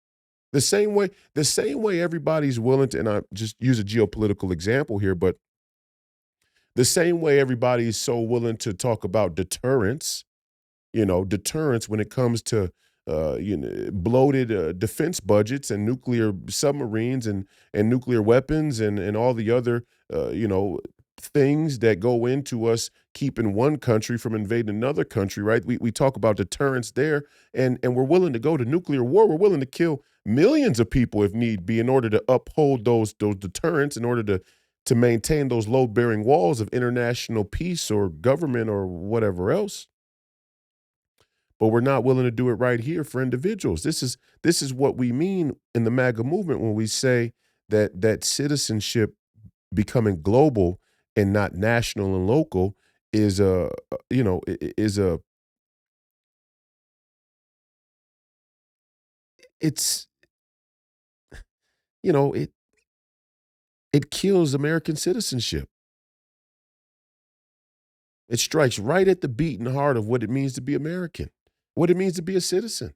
The same way everybody's willing to, and I just use a geopolitical example here, but the same way everybody is so willing to talk about deterrence, deterrence when it comes to bloated defense budgets and nuclear submarines and nuclear weapons and all the other things that go into us keeping one country from invading another country, right? We talk about deterrence there, and we're willing to go to nuclear war. We're willing to kill millions of people if need be in order to uphold those deterrents, in order to maintain those load-bearing walls of international peace or government or whatever else. But we're not willing to do it right here for individuals. This is what we mean in the MAGA movement when we say that citizenship becoming global and not national and local is it's it kills American citizenship. It strikes right at the beating heart of what it means to be American, what it means to be a citizen.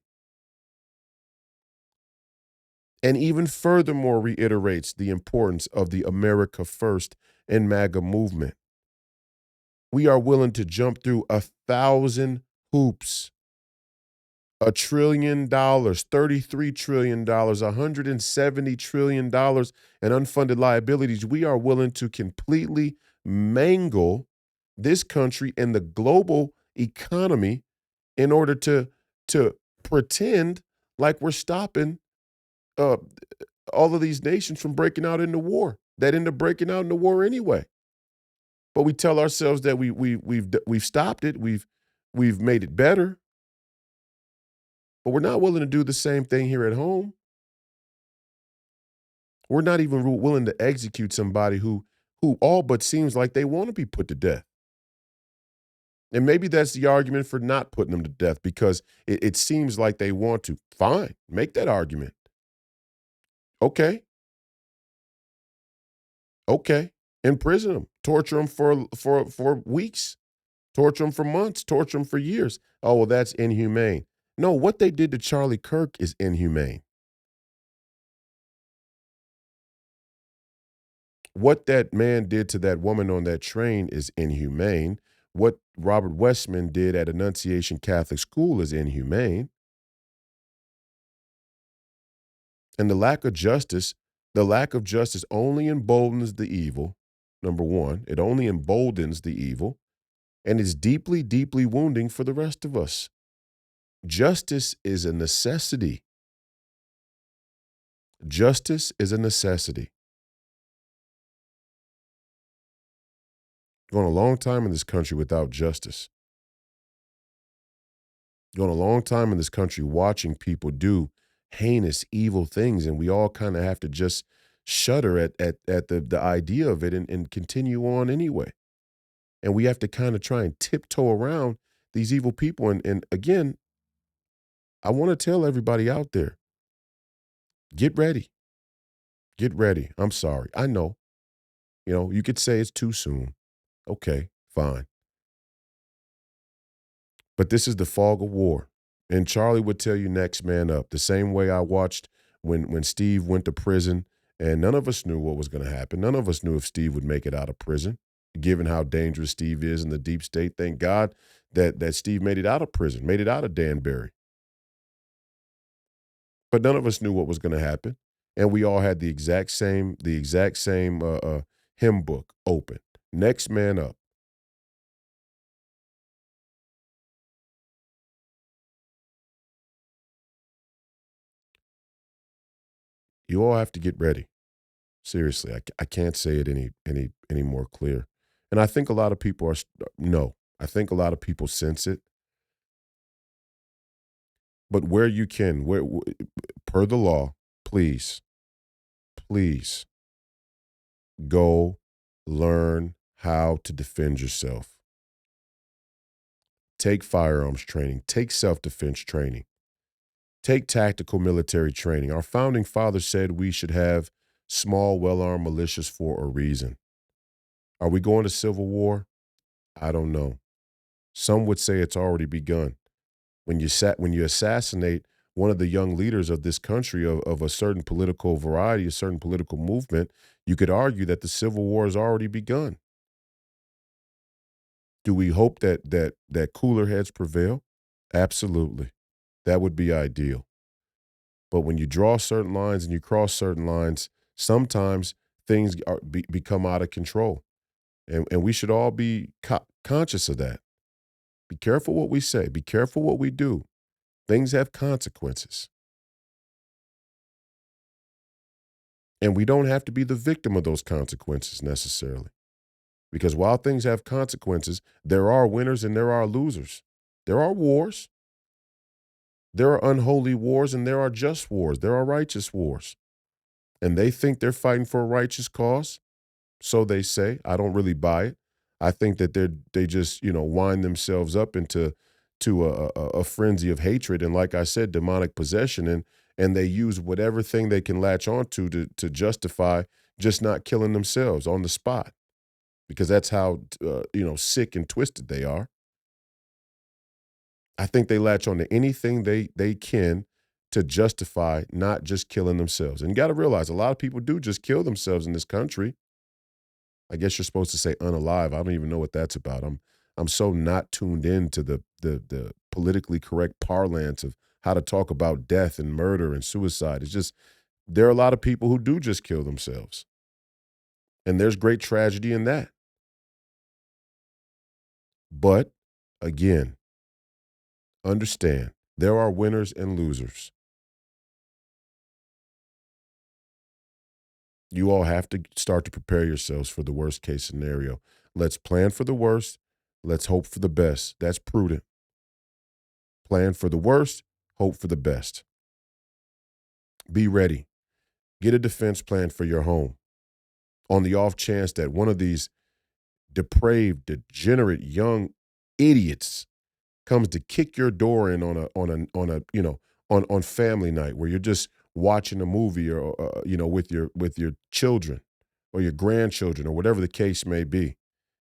And even furthermore reiterates the importance of the America First and MAGA movement. We are willing to jump through 1,000 hoops. $1 trillion, $33 trillion, $170 trillion in unfunded liabilities. We are willing to completely mangle this country and the global economy in order to pretend like we're stopping all of these nations from breaking out into war that end up breaking out into war anyway. But we tell ourselves that we've stopped it, we've made it better, but we're not willing to do the same thing here at home. We're not even willing to execute somebody who all but seems like they want to be put to death. And maybe that's the argument for not putting them to death, because it seems like they want to. Fine, make that argument. Okay. Imprison them, torture them for weeks, torture them for months, torture them for years. Oh, well, that's inhumane. No, what they did to Charlie Kirk is inhumane. What that man did to that woman on that train is inhumane. What Robert Westman did at Annunciation Catholic School is inhumane. And the lack of justice only emboldens the evil. Number one, it only emboldens the evil, and is deeply, deeply wounding for the rest of us. Justice is a necessity. Justice is a necessity. Going a long time in this country without justice. Going a long time in this country watching people do heinous, evil things, and we all kind of have to just shudder at the idea of it and continue on anyway. And we have to kind of try and tiptoe around these evil people. And again, I want to tell everybody out there, get ready. Get ready. I'm sorry. I know. You could say it's too soon. Okay, fine. But this is the fog of war. And Charlie would tell you next man up. The same way I watched when Steve went to prison, and none of us knew what was going to happen. None of us knew if Steve would make it out of prison, given how dangerous Steve is in the deep state. Thank God that Steve made it out of prison, made it out of Danbury. But none of us knew what was going to happen. And we all had the exact same hymn book open. Next man up. You all have to get ready. Seriously, I can't say it any more clear. And I think a lot of people I think a lot of people sense it. But where you can, per the law, please go learn how to defend yourself. Take firearms training. Take self-defense training. Take tactical military training. Our founding fathers said we should have small, well-armed militias for a reason. Are we going to civil war? I don't know. Some would say it's already begun. When you assassinate one of the young leaders of this country of a certain political variety, a certain political movement, you could argue that the Civil War has already begun. Do we hope that cooler heads prevail? Absolutely. That would be ideal. But when you draw certain lines and you cross certain lines, sometimes things become out of control. And we should all be conscious of that. Be careful what we say. Be careful what we do. Things have consequences. And we don't have to be the victim of those consequences necessarily. Because while things have consequences, there are winners and there are losers. There are wars. There are unholy wars and there are just wars. There are righteous wars. And they think they're fighting for a righteous cause. So they say. I don't really buy it. I think that they just, wind themselves up into a frenzy of hatred and, like I said, demonic possession, and they use whatever thing they can latch onto to justify just not killing themselves on the spot, because that's how sick and twisted they are. I think they latch onto anything they can to justify not just killing themselves. And you got to realize a lot of people do just kill themselves in this country. I guess you're supposed to say unalive. I don't even know what that's about. I'm so not tuned into the politically correct parlance of how to talk about death and murder and suicide. It's just there are a lot of people who do just kill themselves. And there's great tragedy in that. But again, understand there are winners and losers. You all have to start to prepare yourselves for the worst case scenario. Let's plan for the worst. Let's hope for the best. That's prudent. Plan for the worst, hope for the best. Be ready. Get a defense plan for your home. On the off chance that one of these depraved, degenerate young idiots comes to kick your door in on family night where you're just watching a movie or with your children or your grandchildren or whatever the case may be,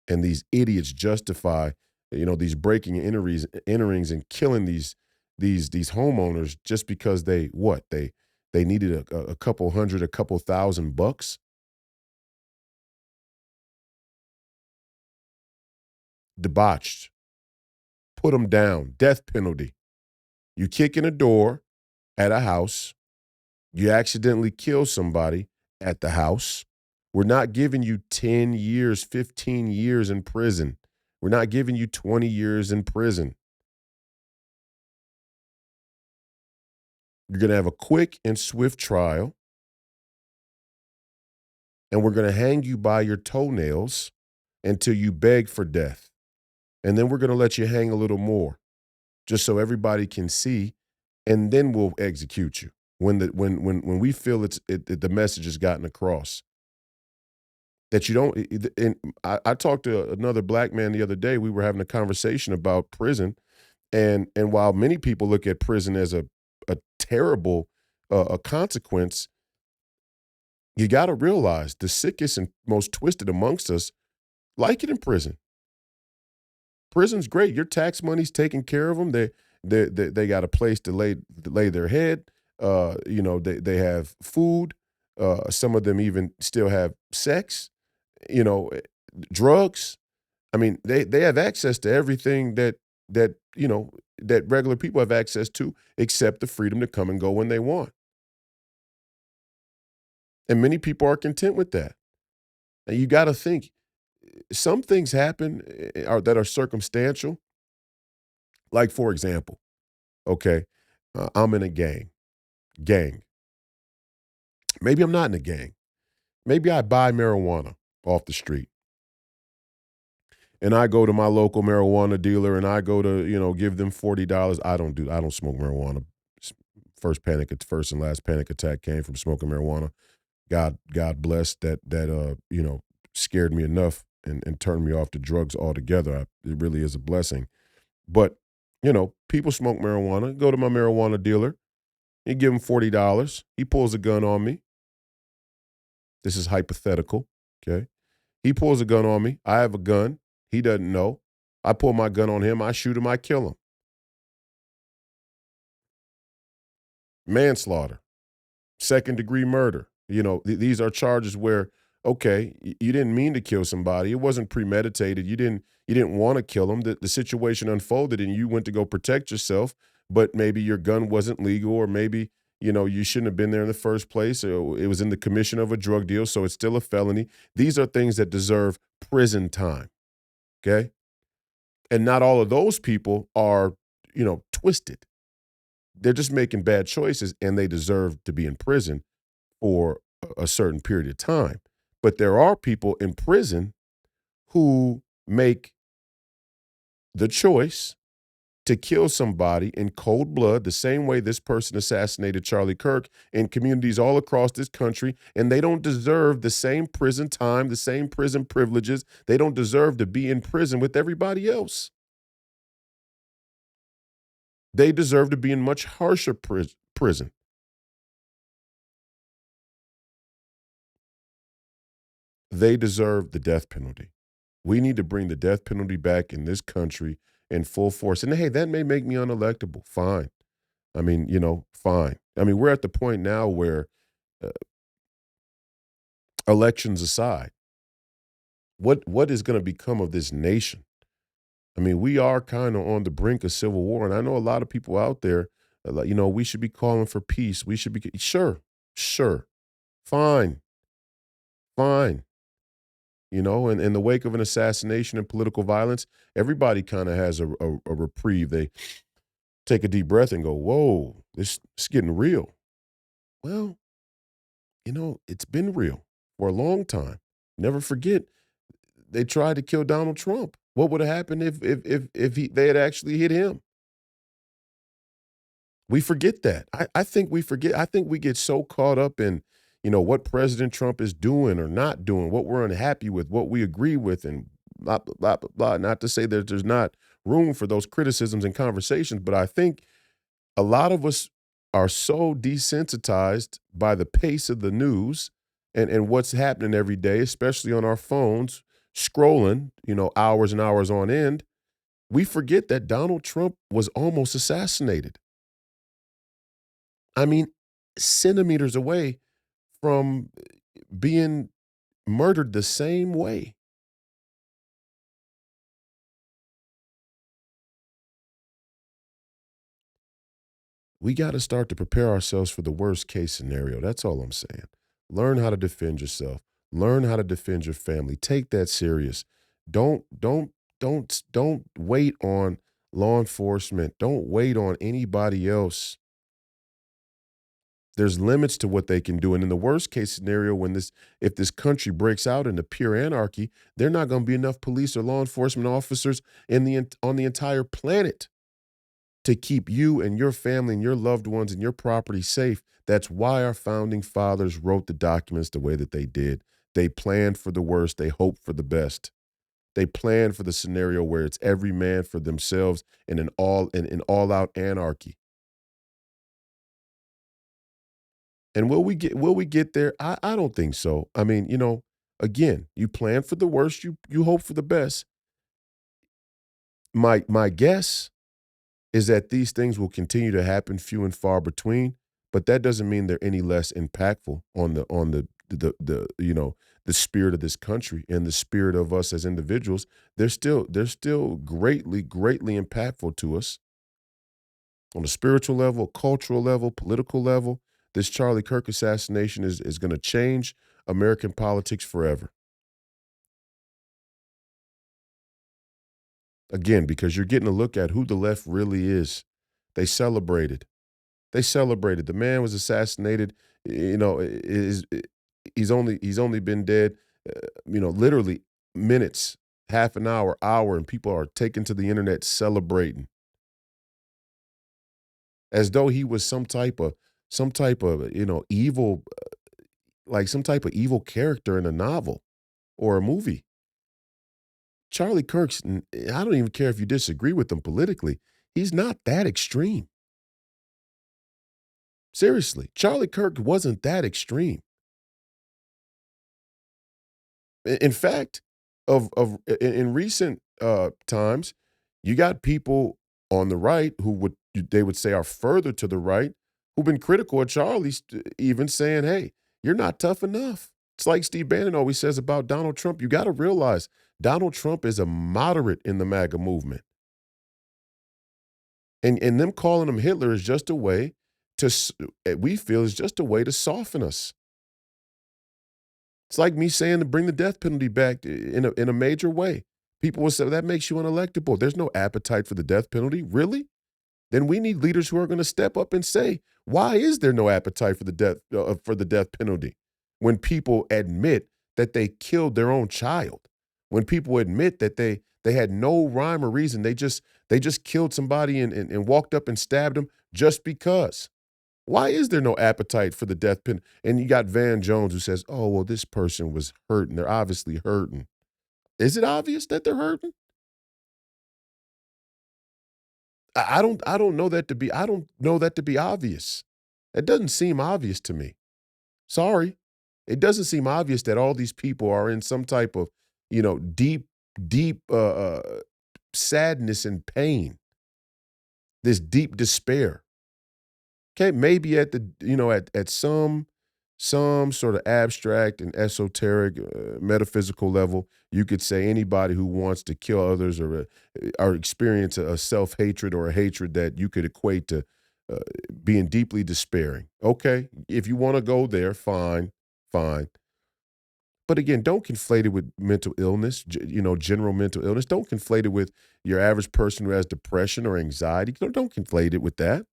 and these idiots justify these breaking and enterings and killing these homeowners just because they needed a couple hundred, a couple $1,000. Debauched. Put them down. Death penalty. You kick in a door at a house. You accidentally kill somebody at the house. We're not giving you 10 years, 15 years in prison. We're not giving you 20 years in prison. You're going to have a quick and swift trial. And we're going to hang you by your toenails until you beg for death. And then we're going to let you hang a little more just so everybody can see. And then we'll execute you when we feel the message has gotten across. That you don't, and I talked to another black man the other day. We were having a conversation about prison. And while many people look at prison as a terrible a consequence, you got to realize the sickest and most twisted amongst us like it in prison. Prison's great. Your tax money's taking care of them. They got a place to lay their head. They have food. Some of them even still have sex. Drugs. I mean, they have access to everything that regular people have access to, except the freedom to come and go when they want. And many people are content with that. And you got to think, some things happen that are circumstantial. Like, for example, okay, I'm in a gang. Maybe I'm not in a gang. Maybe I buy marijuana off the street. And I go to my local marijuana dealer and I go to, give them $40. I don't smoke marijuana. First and last panic attack came from smoking marijuana. God bless that scared me enough and turned me off to drugs altogether. It really is a blessing. But, people smoke marijuana. Go to my marijuana dealer. You give him $40. He pulls a gun on me. This is hypothetical, okay? He pulls a gun on me. I have a gun. He doesn't know. I pull my gun on him. I shoot him. I kill him. Manslaughter, second-degree murder. These are charges where, okay, you didn't mean to kill somebody. It wasn't premeditated. You didn't want to kill them. The situation unfolded and you went to go protect yourself, but maybe your gun wasn't legal, or maybe, you shouldn't have been there in the first place, or it was in the commission of a drug deal, so it's still a felony. These are things that deserve prison time, okay? And not all of those people are, twisted. They're just making bad choices, and they deserve to be in prison for a certain period of time. But there are people in prison who make the choice to kill somebody in cold blood, the same way this person assassinated Charlie Kirk, in communities all across this country, and they don't deserve the same prison time, the same prison privileges. They don't deserve to be in prison with everybody else. They deserve to be in much harsher prison. They deserve the death penalty. We need to bring the death penalty back in this country in full force. And hey, that may make me unelectable. Fine. I mean, fine. I mean, we're at the point now where, uh, elections aside, what is going to become of this nation? I mean, we are kind of on the brink of civil war, and I know a lot of people out there, we should be calling for peace. We should be sure, fine, fine. In the wake of an assassination and political violence, everybody kind of has a reprieve. They take a deep breath and go, "Whoa, this getting real." Well, it's been real for a long time. Never forget, they tried to kill Donald Trump. What would have happened if they had actually hit him? We forget that. I think we forget. I think we get so caught up in, what President Trump is doing or not doing, what we're unhappy with, what we agree with, and blah, blah, blah, blah, blah. Not to say that there's not room for those criticisms and conversations, but I think a lot of us are so desensitized by the pace of the news and what's happening every day, especially on our phones, scrolling, hours and hours on end. We forget that Donald Trump was almost assassinated. I mean, centimeters away from being murdered the same way. We got to start to prepare ourselves for the worst case scenario. That's all I'm saying. Learn how to defend yourself. Learn how to defend your family. Take that serious. Don't wait on law enforcement. Don't wait on anybody else. There's limits to what they can do. And in the worst case scenario, if this country breaks out into pure anarchy, there are not going to be enough police or law enforcement officers on the entire planet to keep you and your family and your loved ones and your property safe. That's why our founding fathers wrote the documents the way that they did. They planned for the worst. They hoped for the best. They planned for the scenario where it's every man for themselves and in all out anarchy. And will we get there? I don't think so. I mean, again, you plan for the worst, you hope for the best. My guess is that these things will continue to happen few and far between, but that doesn't mean they're any less impactful on the spirit of this country and the spirit of us as individuals. They're still greatly impactful to us on a spiritual level, cultural level, political level. This Charlie Kirk assassination is going to change American politics forever. Again, because you're getting a look at who the left really is. They celebrated. They celebrated. The man was assassinated. He's only been dead, literally minutes, half an hour, and people are taking to the internet celebrating as though he was some type of evil, like some type of evil character in a novel or a movie. Charlie Kirk's, I don't even care if you disagree with him politically, he's not that extreme. Seriously, Charlie Kirk wasn't that extreme. In fact, in recent times, you got people on the right who they would say are further to the right who've been critical of Charlie, even saying, "Hey, you're not tough enough." It's like Steve Bannon always says about Donald Trump. You got to realize Donald Trump is a moderate in the MAGA movement, and them calling him Hitler is just a way we feel is just a way to soften us. It's like me saying to bring the death penalty back in a major way. People will say, well, that makes you unelectable. There's no appetite for the death penalty. Really? Then we need leaders who are going to step up and say, why is there no appetite for the death penalty? When people admit that they killed their own child, when people admit that they had no rhyme or reason, they just killed somebody and walked up and stabbed them just because. Why is there no appetite for the death penalty? And you got Van Jones who says, oh, well, this person was hurting. They're obviously hurting. Is it obvious that they're hurting? I don't know that to be obvious. It doesn't seem obvious to me. Sorry. It doesn't seem obvious that all these people are in some type of, deep sadness and pain, this deep despair. Okay, maybe at at some sort of abstract and esoteric metaphysical level, you could say anybody who wants to kill others or experience a self-hatred or a hatred that you could equate to being deeply despairing. Okay, if you want to go there, fine. But again, don't conflate it with mental illness, general mental illness. Don't conflate it with your average person who has depression or anxiety. Don't conflate it with that.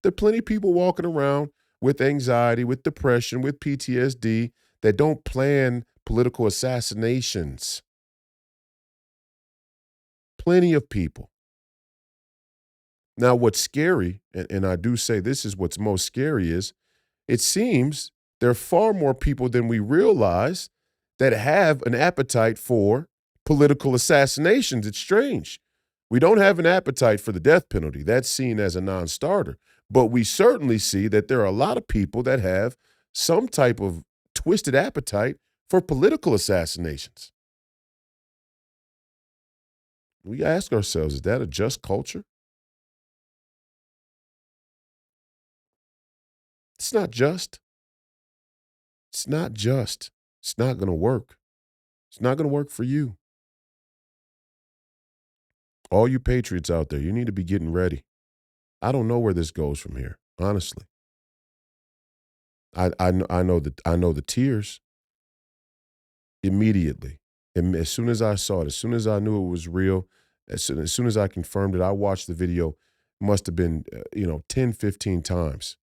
There are plenty of people walking around with anxiety, with depression, with PTSD that don't plan political assassinations. Plenty of people. Now, what's scary, and I do say this is what's most scary, is it seems there are far more people than we realize that have an appetite for political assassinations. It's strange. We don't have an appetite for the death penalty. That's seen as a non-starter. But we certainly see that there are a lot of people that have some type of twisted appetite for political assassinations. We ask ourselves, is that a just culture? It's not just. It's not just. It's not going to work. It's not going to work for you. All you patriots out there, you need to be getting ready. I don't know where this goes from here, honestly. I know the tears immediately. And as soon as I saw it, as soon as I knew it was real, as soon as I confirmed it, I watched the video, must have been 10, 15 times.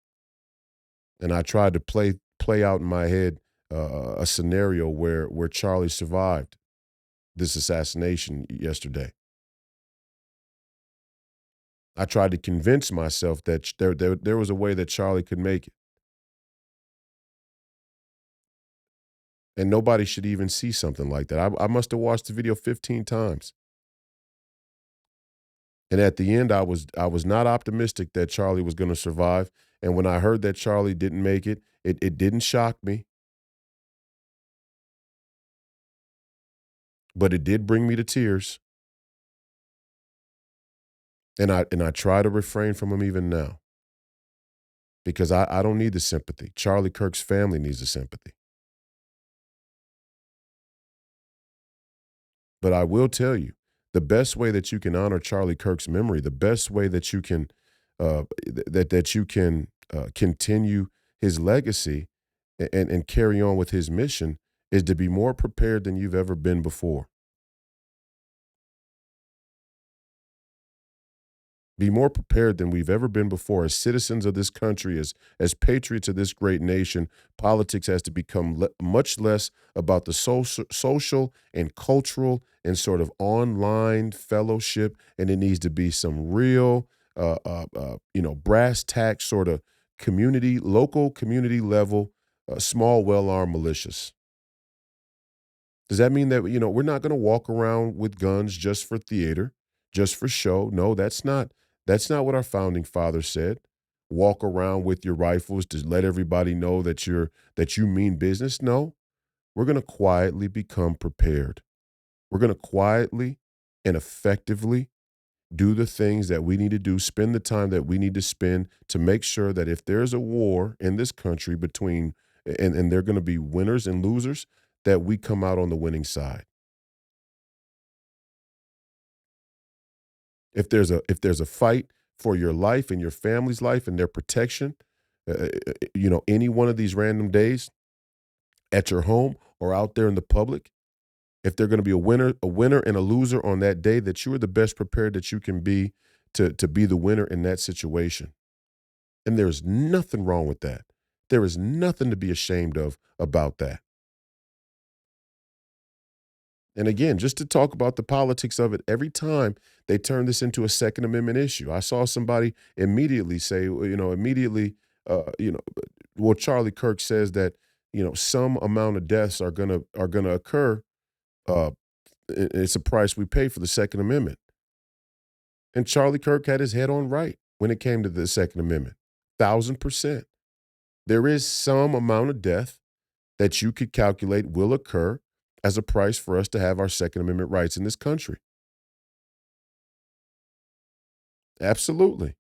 And I tried to play out in my head a scenario where Charlie survived this assassination yesterday. I tried to convince myself that there was a way that Charlie could make it. And nobody should even see something like that. I must have watched the video 15 times. And at the end, I was not optimistic that Charlie was going to survive. And when I heard that Charlie didn't make it, it didn't shock me. But it did bring me to tears. And I try to refrain from him even now. Because I don't need the sympathy. Charlie Kirk's family needs the sympathy. But I will tell you, the best way that you can honor Charlie Kirk's memory, the best way that you can continue his legacy and carry on with his mission is to be more prepared than you've ever been before. Be more prepared than we've ever been before. As citizens of this country, as patriots of this great nation, politics has to become much less about the social and cultural and sort of online fellowship, and it needs to be some real, brass tacks sort of local community level, small, well-armed militias. Does that mean that, we're not going to walk around with guns just for theater, just for show? No, that's not what our founding fathers said. Walk around with your rifles to let everybody know that you mean business. No, we're going to quietly become prepared. We're going to quietly and effectively do the things that we need to do, spend the time that we need to spend to make sure that if there's a war in this country between, and they're going to be winners and losers, that we come out on the winning side. If there's a fight for your life and your family's life and their protection, any one of these random days at your home or out there in the public, if they're going to be a winner and a loser on that day, that you are the best prepared that you can be to be the winner in that situation. And there's nothing wrong with that. There is nothing to be ashamed of about that. And again, just to talk about the politics of it, every time they turn this into a Second Amendment issue, I saw somebody immediately say, well, Charlie Kirk says that, some amount of deaths are gonna occur. Uh, it's a price we pay for the Second Amendment. And Charlie Kirk had his head on right when it came to the Second Amendment. 1,000%. There is some amount of death that you could calculate will occur as a price for us to have our Second Amendment rights in this country. Absolutely.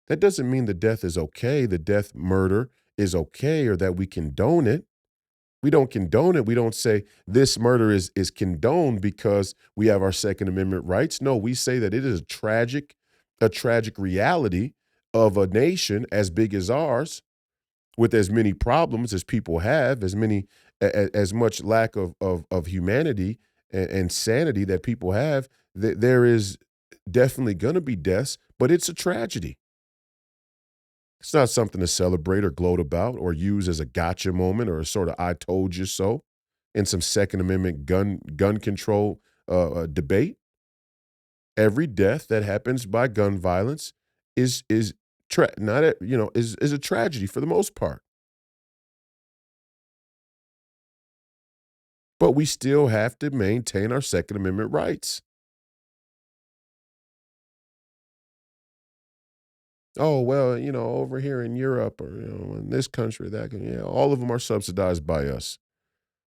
That doesn't mean the death is okay, the death murder is okay, or that we condone it. We don't condone it. We don't say this murder is condoned because we have our Second Amendment rights. No, we say that it is a tragic reality of a nation as big as ours, with as many problems as people have, as much lack of humanity and sanity that people have. There is definitely going to be deaths, but it's a tragedy. It's not something to celebrate or gloat about or use as a gotcha moment or a sort of "I told you so" in some Second Amendment gun control debate. Every death that happens by gun violence is not a, is a tragedy for the most part. But we still have to maintain our Second Amendment rights. Oh, well, over here in Europe or, in this country, all of them are subsidized by us.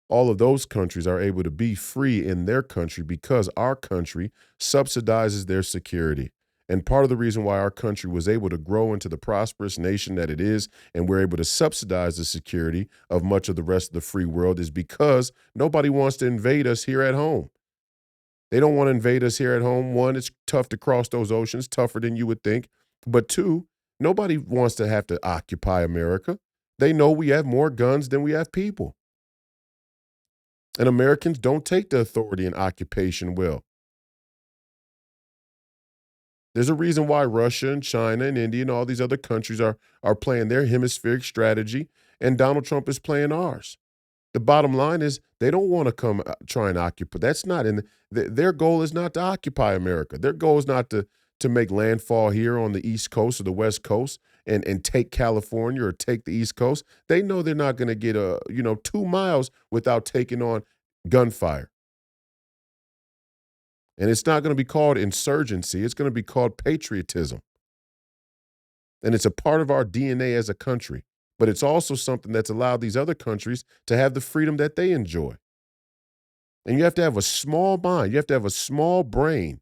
All of those countries are able to be free in their country because our country subsidizes their security. And part of the reason why our country was able to grow into the prosperous nation that it is, and we're able to subsidize the security of much of the rest of the free world, is because nobody wants to invade us here at home. They don't want to invade us here at home. One, it's tough to cross those oceans, tougher than you would think. But two, nobody wants to have to occupy America. They know we have more guns than we have people. And Americans don't take the authority and occupation well. There's a reason why Russia and China and India and all these other countries are playing their hemispheric strategy, and Donald Trump is playing ours. The bottom line is they don't want to come try and occupy. That's not in their goal is not to occupy America. Their goal is not to make landfall here on the East Coast or the West Coast and take California or take the East Coast. They know they're not going to get 2 miles without taking on gunfire. And it's not going to be called insurgency. It's going to be called patriotism. And it's a part of our DNA as a country. But it's also something that's allowed these other countries to have the freedom that they enjoy. And you have to have a small mind. You have to have a small brain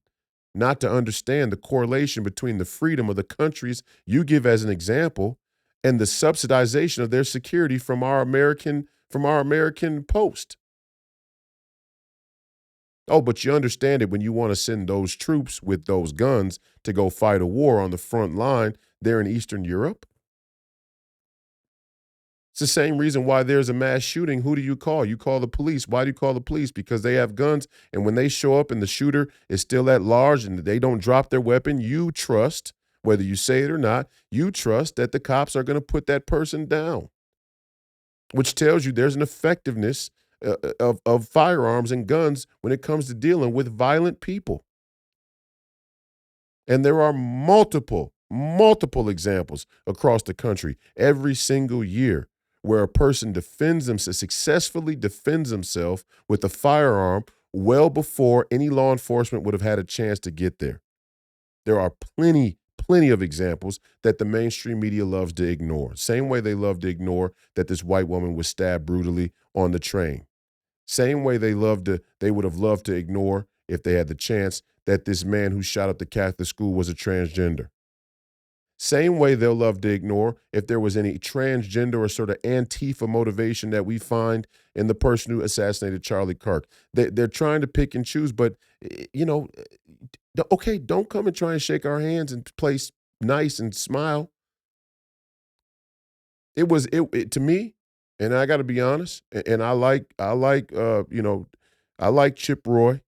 not to understand the correlation between the freedom of the countries you give as an example and the subsidization of their security from our American post. Oh, but you understand it when you want to send those troops with those guns to go fight a war on the front line there in Eastern Europe. It's the same reason why there's a mass shooting. Who do you call? You call the police. Why do you call the police? Because they have guns, and when they show up and the shooter is still at large and they don't drop their weapon, you trust, whether you say it or not, you trust that the cops are going to put that person down, which tells you there's an effectiveness of firearms and guns when it comes to dealing with violent people. And there are multiple examples across the country every single year where a person successfully defends himself with a firearm well before any law enforcement would have had a chance to get there. There are plenty of examples that the mainstream media loves to ignore. Same way they love to ignore that this white woman was stabbed brutally on the train. Same way they would have loved to ignore, if they had the chance, that this man who shot up the Catholic school was a transgender. Same way they'll love to ignore if there was any transgender or sort of Antifa motivation that we find in the person who assassinated Charlie Kirk. They're trying to pick and choose, but, okay, don't come and try and shake our hands and play nice and smile. It was to me, and I got to be honest, and I like Chip Roy.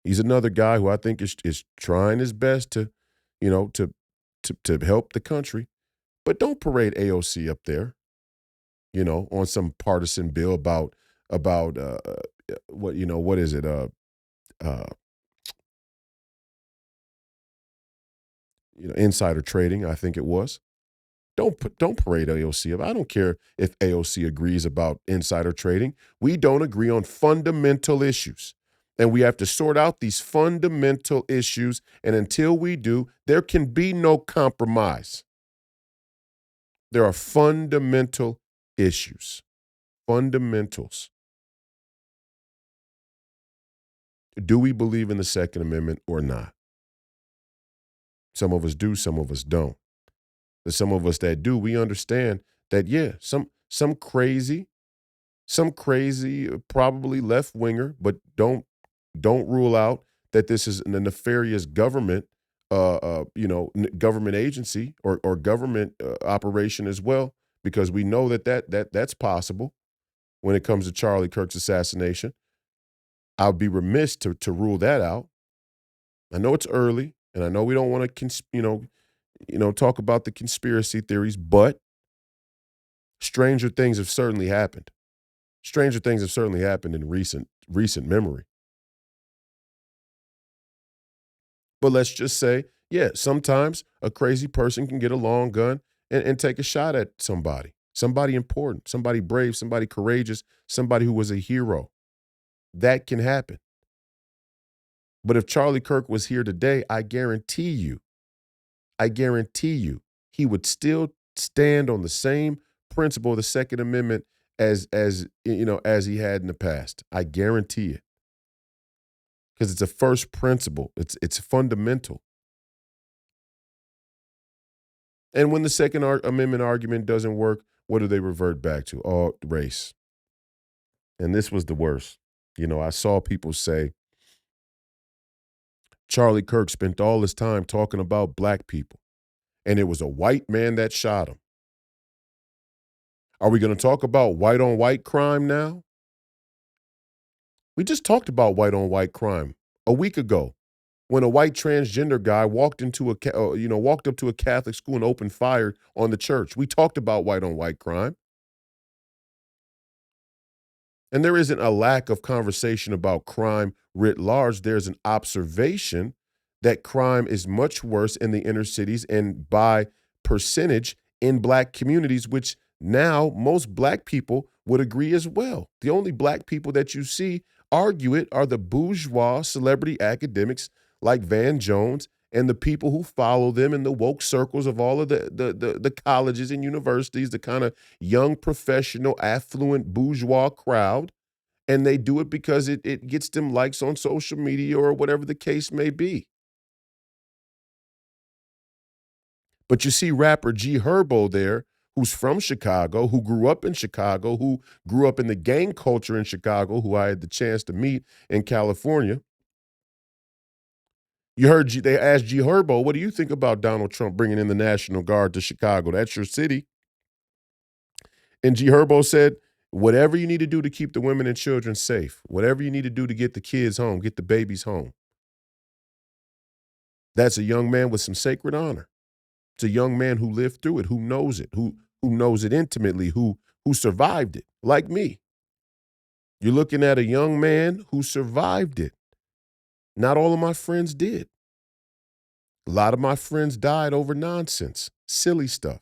He's another guy who I think is trying his best to help the country. But don't parade AOC up there, on some partisan bill about what is it? Insider trading, I think it was. Don't parade AOC up. I don't care if AOC agrees about insider trading. We don't agree on fundamental issues. And we have to sort out these fundamental issues. And until we do, there can be no compromise. There are fundamental issues. Fundamentals. Do we believe in the Second Amendment or not? Some of us do, some of us don't. The some of us that do, we understand that, yeah, some crazy, probably left-winger, but don't rule out that this is a nefarious government, government agency or government operation as well, because we know that's possible when it comes to Charlie Kirk's assassination. I'd be remiss to rule that out. I know it's early, and I know we don't want to, talk about the conspiracy theories, but stranger things have certainly happened. Stranger things have certainly happened in recent memory. But let's just say, yeah, sometimes a crazy person can get a long gun and take a shot at somebody important, somebody brave, somebody courageous, somebody who was a hero. That can happen. But if Charlie Kirk was here today, I guarantee you, he would still stand on the same principle of the Second Amendment as he had in the past. I guarantee it. Because it's a first principle. It's fundamental. And when the Second Amendment argument doesn't work, what do they revert back to? Oh, race. And this was the worst. I saw people say, Charlie Kirk spent all his time talking about black people, and it was a white man that shot him. Are we going to talk about white-on-white crime now? We just talked about white-on-white crime a week ago when a white transgender guy walked up to a Catholic school and opened fire on the church. We talked about white-on-white crime. And there isn't a lack of conversation about crime writ large. There's an observation that crime is much worse in the inner cities and by percentage in black communities, which now most black people would agree as well. The only black people that you see argue it are the bourgeois celebrity academics like Van Jones and the people who follow them in the woke circles of all of the colleges and universities, the kind of young, professional, affluent, bourgeois crowd. And they do it because it gets them likes on social media or whatever the case may be. But you see rapper G Herbo there, who's from Chicago, who grew up in Chicago, who grew up in the gang culture in Chicago, who I had the chance to meet in California. You heard they asked G Herbo, what do you think about Donald Trump bringing in the National Guard to Chicago? That's your city. And G Herbo said, whatever you need to do to keep the women and children safe, whatever you need to do to get the kids home, get the babies home. That's a young man with some sacred honor. It's a young man who lived through it, who knows it, who knows it intimately, who survived it, like me. You're looking at a young man who survived it. Not all of my friends did. A lot of my friends died over nonsense, silly stuff.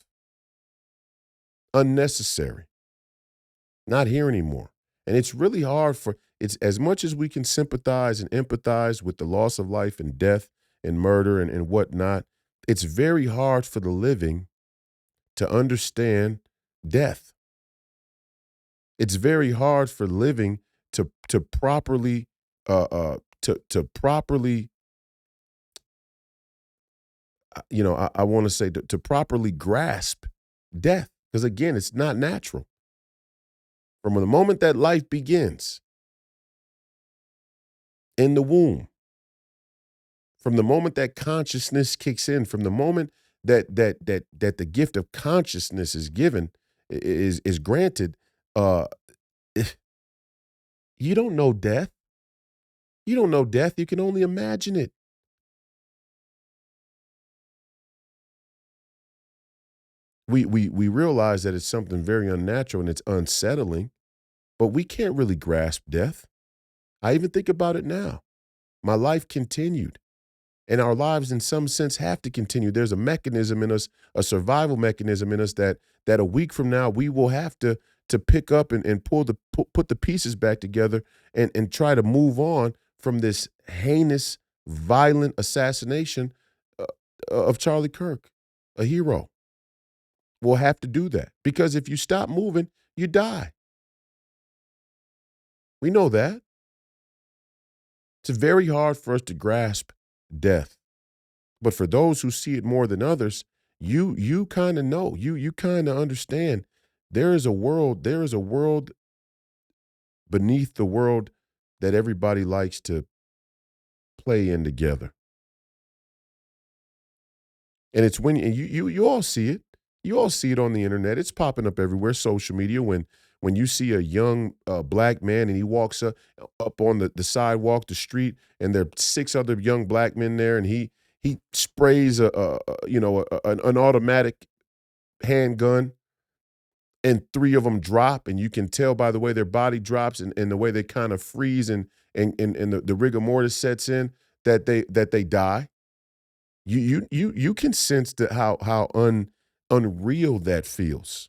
Unnecessary. Not here anymore. And it's really hard it's as much as we can sympathize and empathize with the loss of life and death and murder and whatnot, it's very hard for the living to understand death. It's very hard for living to properly to properly I want to say to properly grasp death, because again, it's not natural. From the moment that life begins in the womb, from the moment that consciousness kicks in, from the moment that the gift of consciousness is given, is granted, uh, you don't know death. You don't know death. You can only imagine it. We realize that it's something very unnatural and it's unsettling, but we can't really grasp death. I even think about it now. My life continued, and our lives in some sense have to continue. There's a mechanism in us, a survival mechanism in us that a week from now we will have to pick up and put the pieces back together and try to move on from this heinous, violent assassination uh, of Charlie Kirk, a hero. We'll have to do that because if you stop moving, you die. We know that. It's very hard for us to grasp death. But for those who see it more than others, you kind of know, you kind of understand there is a world beneath the world that everybody likes to play in together. And it's when and you all see it. You all see it on the internet. It's popping up everywhere, social media. When you see a young black man and he walks up on the sidewalk, the street, and there are 6 other young black men there, and he sprays an automatic handgun, and 3 of them drop, and you can tell by the way their body drops and the way they kind of freeze and the rigor mortis sets in that they die. You can sense how unreal that feels.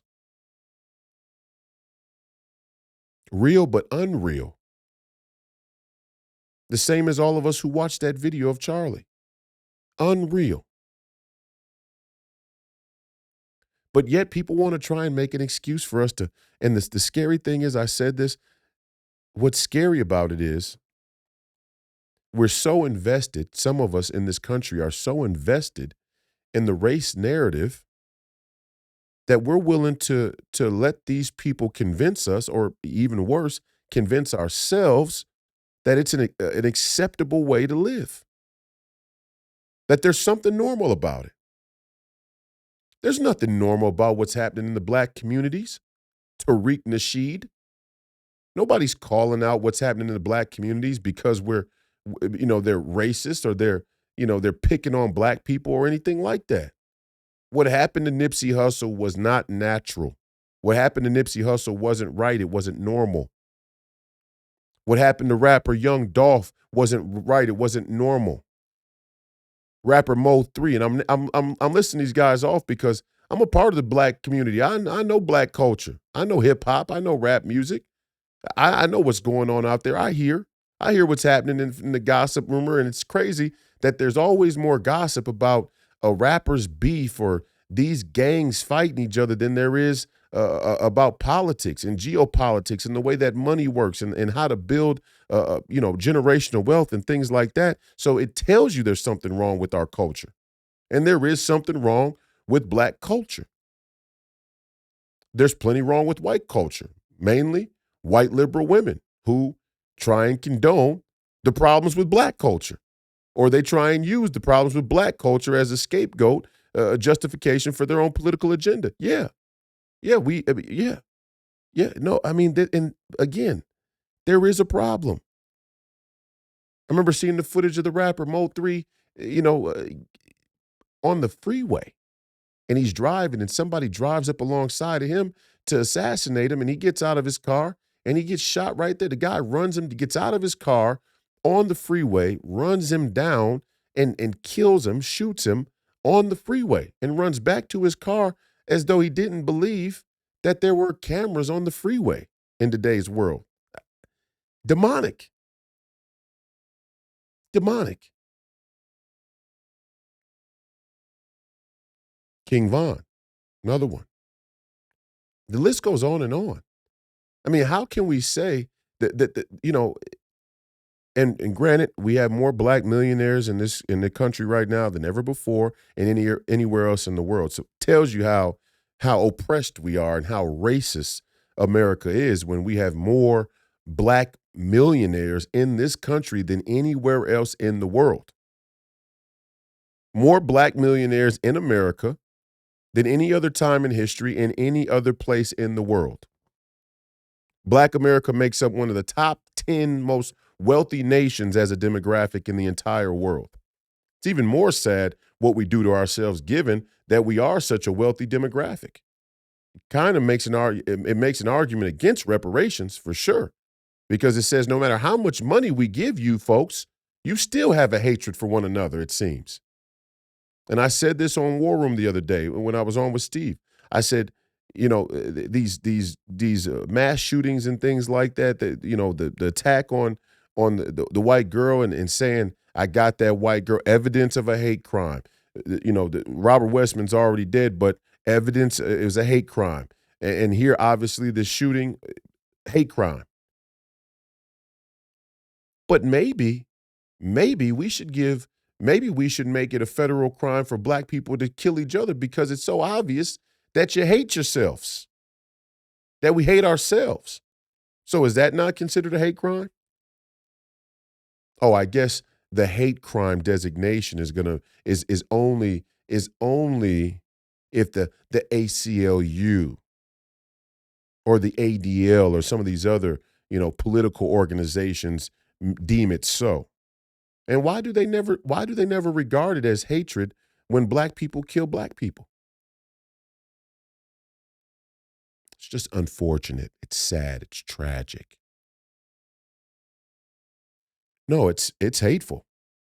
Real but unreal. The same as all of us who watched that video of Charlie. Unreal. But yet people want to try and make an excuse for us to, and the scary thing is, I said this, what's scary about it is we're so invested, some of us in this country are so invested in the race narrative that we're willing to let these people convince us, or even worse, convince ourselves that it's an acceptable way to live, that there's something normal about it. There's nothing normal about what's happening in the black communities. Tariq Nasheed. Nobody's calling out what's happening in the black communities because they're racist or they're picking on black people or anything like that. What happened to Nipsey Hussle was not natural. What happened to Nipsey Hussle wasn't right. It wasn't normal. What happened to rapper Young Dolph wasn't right. It wasn't normal. Rapper Mo 3, and I'm listing these guys off because I'm a part of the black community. I know black culture. I know hip hop. I know rap music. I know what's going on out there. I hear what's happening in the gossip rumor, and it's crazy that there's always more gossip about a rapper's beef or these gangs fighting each other than there is about politics and geopolitics and the way that money works and how to build generational wealth and things like that. So it tells you there's something wrong with our culture, and there is something wrong with black culture. There's plenty wrong with white culture, mainly white liberal women who try and condone the problems with black culture, or they try and use the problems with black culture as a scapegoat, a justification for their own political agenda. Yeah. No, I mean, and again, there is a problem. I remember seeing the footage of the rapper Mo 3, on the freeway, and he's driving, and somebody drives up alongside of him to assassinate him, and he gets out of his car, and he gets shot right there. The guy runs him, gets out of his car on the freeway, runs him down, and kills him, shoots him on the freeway, and runs back to his car as though he didn't believe that there were cameras on the freeway in today's world. Demonic. Demonic. King Von, another one. The list goes on and on. I mean, how can we say that you know, and granted, we have more black millionaires in the country right now than ever before and anywhere else in the world. So it tells you how oppressed we are and how racist America is when we have more black millionaires in this country than anywhere else in the world. More black millionaires in America than any other time in history in any other place in the world. Black America makes up one of the top 10 most wealthy nations as a demographic in the entire world. It's even more sad what we do to ourselves given that we are such a wealthy demographic. It kind of makes an argument against reparations for sure, because it says no matter how much money we give you folks, you still have a hatred for one another, it seems. And I said this on War Room the other day when I was on with Steve. I said, you know, these mass shootings and things like that, the attack on the white girl and saying, I got that white girl, evidence of a hate crime. You know, Robert Westman's already dead, but evidence is a hate crime. And here, obviously, the shooting, hate crime. But maybe we should make it a federal crime for black people to kill each other because it's so obvious that you hate yourselves, that we hate ourselves. So is that not considered a hate crime? Oh, I guess the hate crime designation is only if the ACLU or the ADL or some of these other, political organizations deem it so. And why do they never regard it as hatred when black people kill black people? It's just unfortunate. It's sad. It's tragic. No, it's hateful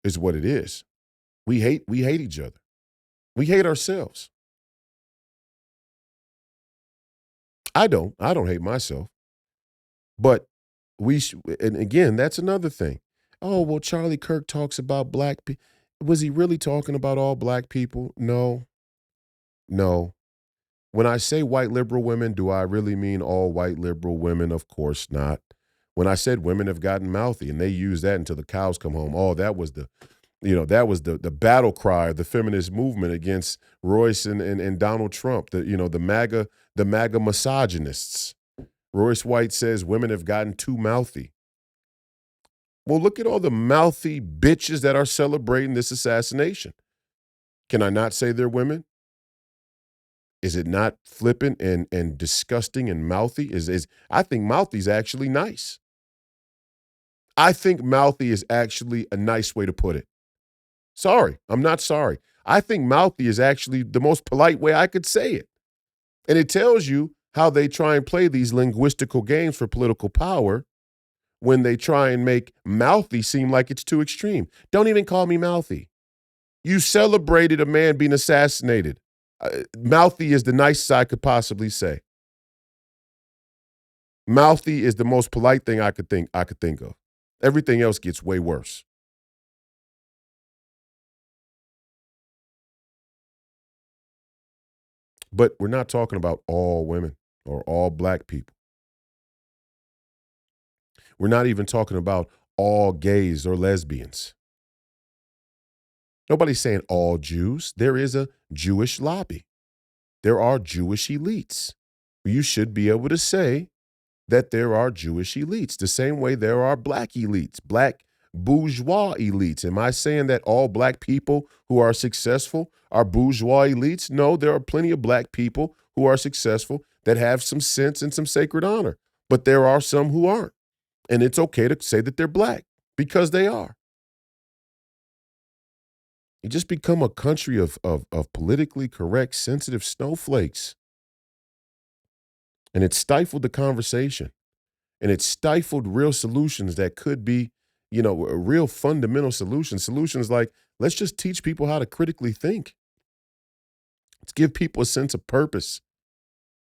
is what it is. We hate each other. We hate ourselves. I don't hate myself. But and again, that's another thing. Oh, well, Charlie Kirk talks about black people. Was he really talking about all black people? No. When I say white liberal women, do I really mean all white liberal women? Of course not. When I said women have gotten mouthy and they use that until the cows come home, oh, that was the battle cry of the feminist movement against Royce and Donald Trump, the MAGA misogynists. Royce White says women have gotten too mouthy. Well, look at all the mouthy bitches that are celebrating this assassination. Can I not say they're women? Is it not flippant and disgusting and mouthy? I think mouthy is actually nice. I think mouthy is actually a nice way to put it. Sorry, I'm not sorry. I think mouthy is actually the most polite way I could say it. And it tells you how they try and play these linguistical games for political power when they try and make mouthy seem like it's too extreme. Don't even call me mouthy. You celebrated a man being assassinated. Mouthy is the nicest I could possibly say. Mouthy is the most polite thing I could think of. Everything else gets way worse. But we're not talking about all women or all black people. We're not even talking about all gays or lesbians. Nobody's saying all Jews. There is a Jewish lobby. There are Jewish elites. You should be able to say that there are Jewish elites, the same way there are black elites, black bourgeois elites. Am I saying that all black people who are successful are bourgeois elites? No, there are plenty of black people who are successful that have some sense and some sacred honor. But there are some who aren't. And it's okay to say that they're black because they are. You just become a country of politically correct, sensitive snowflakes. And it stifled the conversation. And it stifled real solutions that could be, real fundamental solutions. Solutions like, let's just teach people how to critically think. Let's give people a sense of purpose.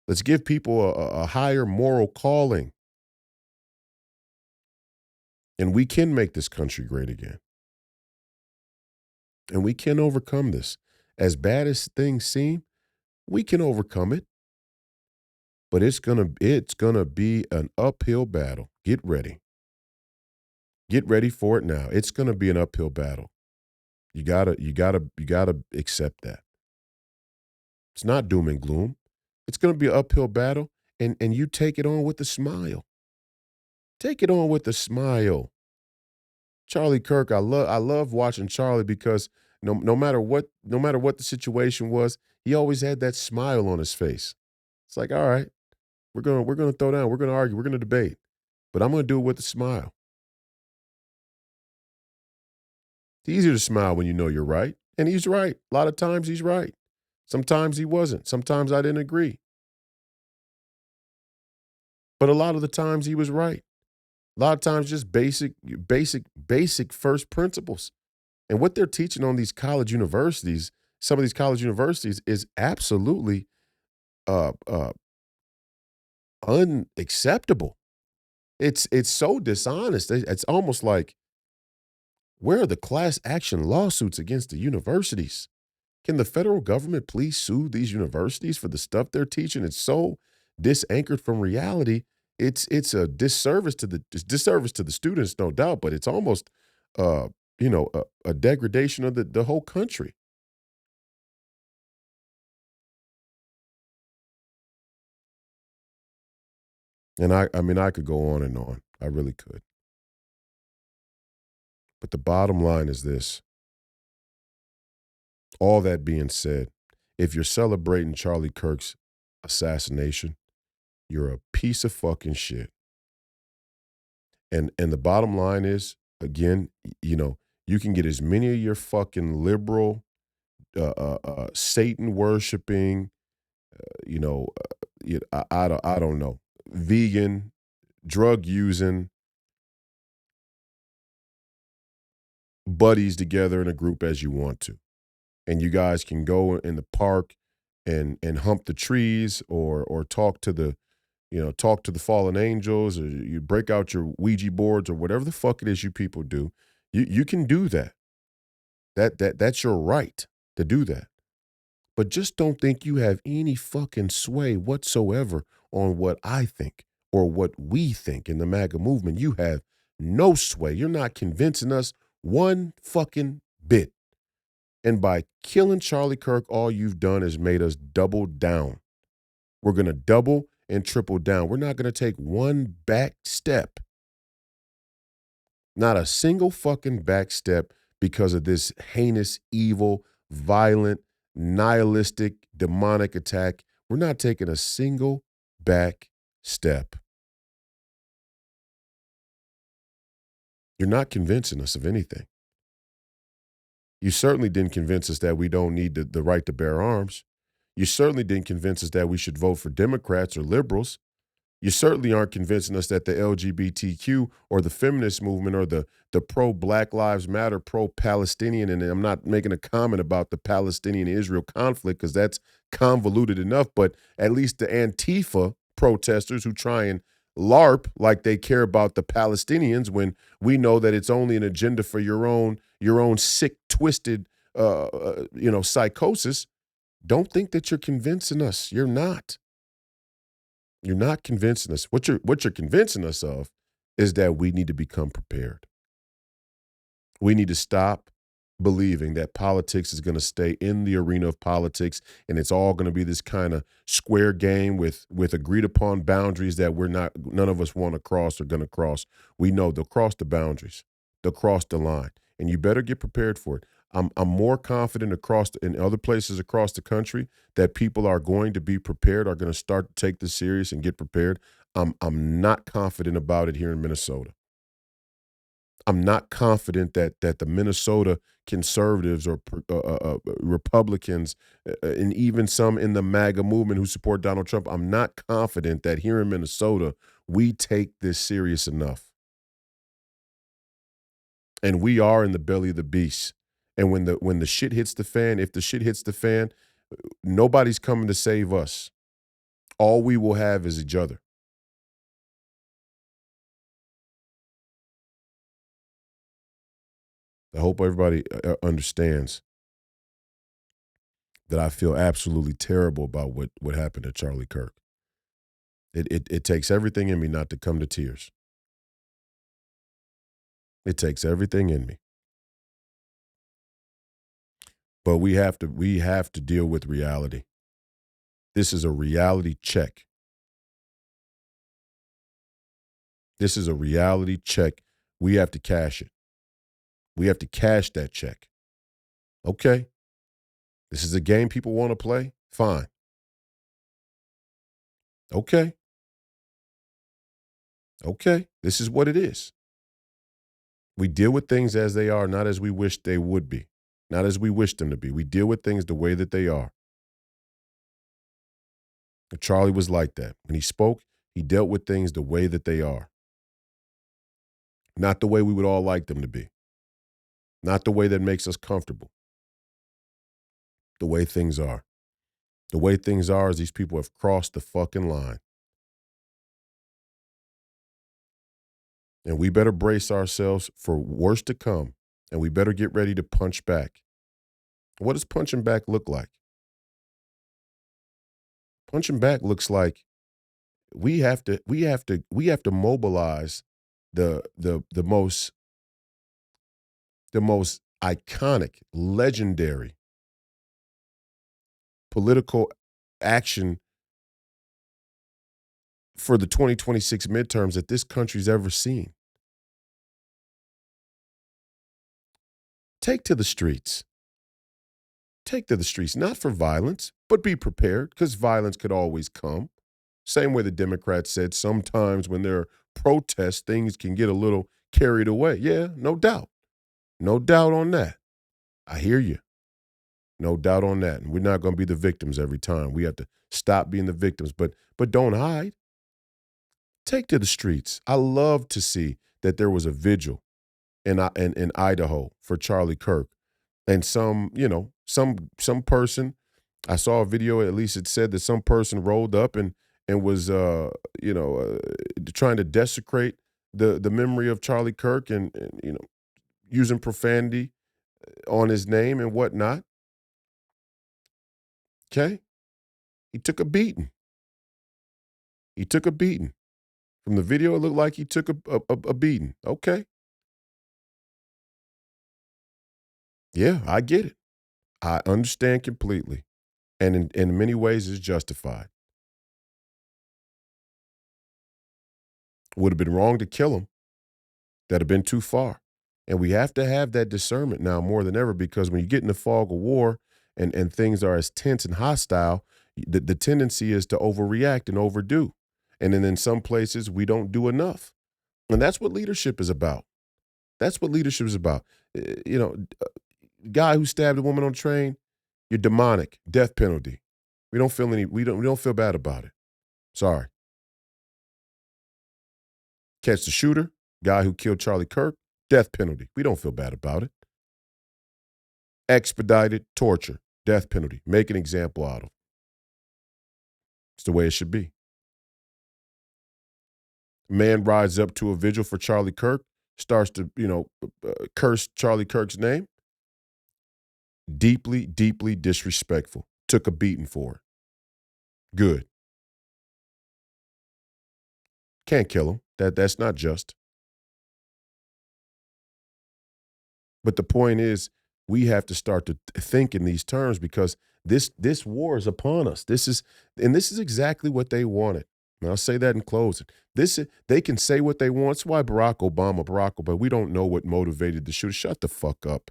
Let's give people a higher moral calling. And we can make this country great again. And we can overcome this. As bad as things seem, we can overcome it. But it's gonna be an uphill battle. Get ready. Get ready for it now. It's gonna be an uphill battle. You gotta accept that. It's not doom and gloom. It's gonna be an uphill battle, and you take it on with a smile. Take it on with a smile. Charlie Kirk, I love watching Charlie because no matter what the situation was, he always had that smile on his face. It's like, all right, we're gonna throw down, we're gonna argue, we're gonna debate, but I'm gonna do it with a smile. It's easier to smile when you know you're right, and he's right. A lot of times he's right. Sometimes he wasn't. Sometimes I didn't agree, but a lot of the times he was right. A lot of times just basic first principles. And what they're teaching on these college universities, some of these college universities, is absolutely uh, uh, unacceptable. It's so dishonest. It's almost like, where are the class action lawsuits against the universities? Can the federal government please sue these universities for the stuff they're teaching? It's so disanchored from reality. It's a disservice to the students, no doubt, but it's almost uh, a degradation of the whole country. And I mean, I could go on and on. I really could. But the bottom line is this. All that being said, if you're celebrating Charlie Kirk's assassination, you're a piece of fucking shit. And the bottom line is, again, you can get as many of your fucking liberal, Satan worshiping, I don't know, vegan, drug using buddies together in a group as you want to. And you guys can go in the park and hump the trees or talk to the fallen angels, or you break out your Ouija boards or whatever the fuck it is you people do. You can do that. That's your right to do that. But just don't think you have any fucking sway whatsoever on what I think or what we think in the MAGA movement. You have no sway. You're not convincing us one fucking bit. And by killing Charlie Kirk, all you've done is made us double down. We're going to double and triple down. We're not going to take one back step. Not a single fucking back step because of this heinous, evil, violent, nihilistic, demonic attack. We're not taking a single back step. You're not convincing us of anything. You certainly didn't convince us that we don't need the right to bear arms. You certainly didn't convince us that we should vote for Democrats or liberals. You certainly aren't convincing us that the LGBTQ or the feminist movement or the pro-Black Lives Matter, pro-Palestinian, and I'm not making a comment about the Palestinian-Israel conflict because that's convoluted enough, but at least the Antifa protesters who try and LARP like they care about the Palestinians when we know that it's only an agenda for your own sick, twisted, psychosis. Don't think that you're convincing us. You're not. You're not convincing us. What you're convincing us of is that we need to become prepared. We need to stop believing that politics is going to stay in the arena of politics and it's all going to be this kind of square game with agreed upon boundaries that none of us want to cross or going to cross. We know they'll cross the boundaries. They'll cross the line. And you better get prepared for it. I'm more confident in other places across the country that people are going to be prepared, are going to start to take this serious and get prepared. I'm not confident about it here in Minnesota. I'm not confident that the Minnesota conservatives or Republicans and even some in the MAGA movement who support Donald Trump, I'm not confident that here in Minnesota we take this serious enough. And we are in the belly of the beast. And when the shit hits the fan, if the shit hits the fan, nobody's coming to save us. all we will have is each other. I hope everybody understands that I feel absolutely terrible about what happened to Charlie Kirk. It takes everything in me not to come to tears. It takes everything in me. But we have to deal with reality. This is a reality check. This is a reality check. We have to cash it. We have to cash that check. Okay. This is a game people want to play? Fine. Okay. Okay. This is what it is. We deal with things as they are, not as we wish they would be, not as we wish them to be. We deal with things the way that they are. And Charlie was like that. When he spoke, he dealt with things the way that they are, not the way we would all like them to be, not the way that makes us comfortable, the way things are. The way things are is these people have crossed the fucking line. And we better brace ourselves for worse to come, and we better get ready to punch back. What does punching back look like? Punching back looks like we have to mobilize the most iconic, legendary political action for the 2026 midterms that this country's ever seen. Take to the streets. Take to the streets, not for violence, but be prepared, because violence could always come. Same way the Democrats said sometimes when there are protests, things can get a little carried away. Yeah, no doubt. No doubt on that. I hear you. No doubt on that. And we're not going to be the victims every time. We have to stop being the victims, but don't hide. Take to the streets. I love to see that there was a vigil in Idaho for Charlie Kirk. And some person, I saw a video, at least it said that some person rolled up and was, trying to desecrate the memory of Charlie Kirk and using profanity on his name and whatnot. Okay? He took a beating. He took a beating. From the video, it looked like he took a beating. Okay. Yeah, I get it. I understand completely. And in many ways, it's justified. Would have been wrong to kill him. That'd have been too far. And we have to have that discernment now more than ever, because when you get in the fog of war and things are as tense and hostile, the tendency is to overreact and overdo. And then in some places, we don't do enough. And that's what leadership is about. That's what leadership is about. Guy who stabbed a woman on the train, you're demonic, death penalty. We don't feel bad about it. Sorry. Catch the shooter, guy who killed Charlie Kirk, death penalty. We don't feel bad about it. Expedited torture, death penalty. Make an example out of it. It's the way it should be. Man rides up to a vigil for Charlie Kirk, starts to, curse Charlie Kirk's name. Deeply, deeply disrespectful. Took a beating for it. Good. Can't kill him. That's not just. But the point is, we have to start to think in these terms, because this war is upon us. This is exactly what they wanted. And I'll say that in closing. They can say what they want. That's why Barack Obama, we don't know what motivated the shooter. Shut the fuck up.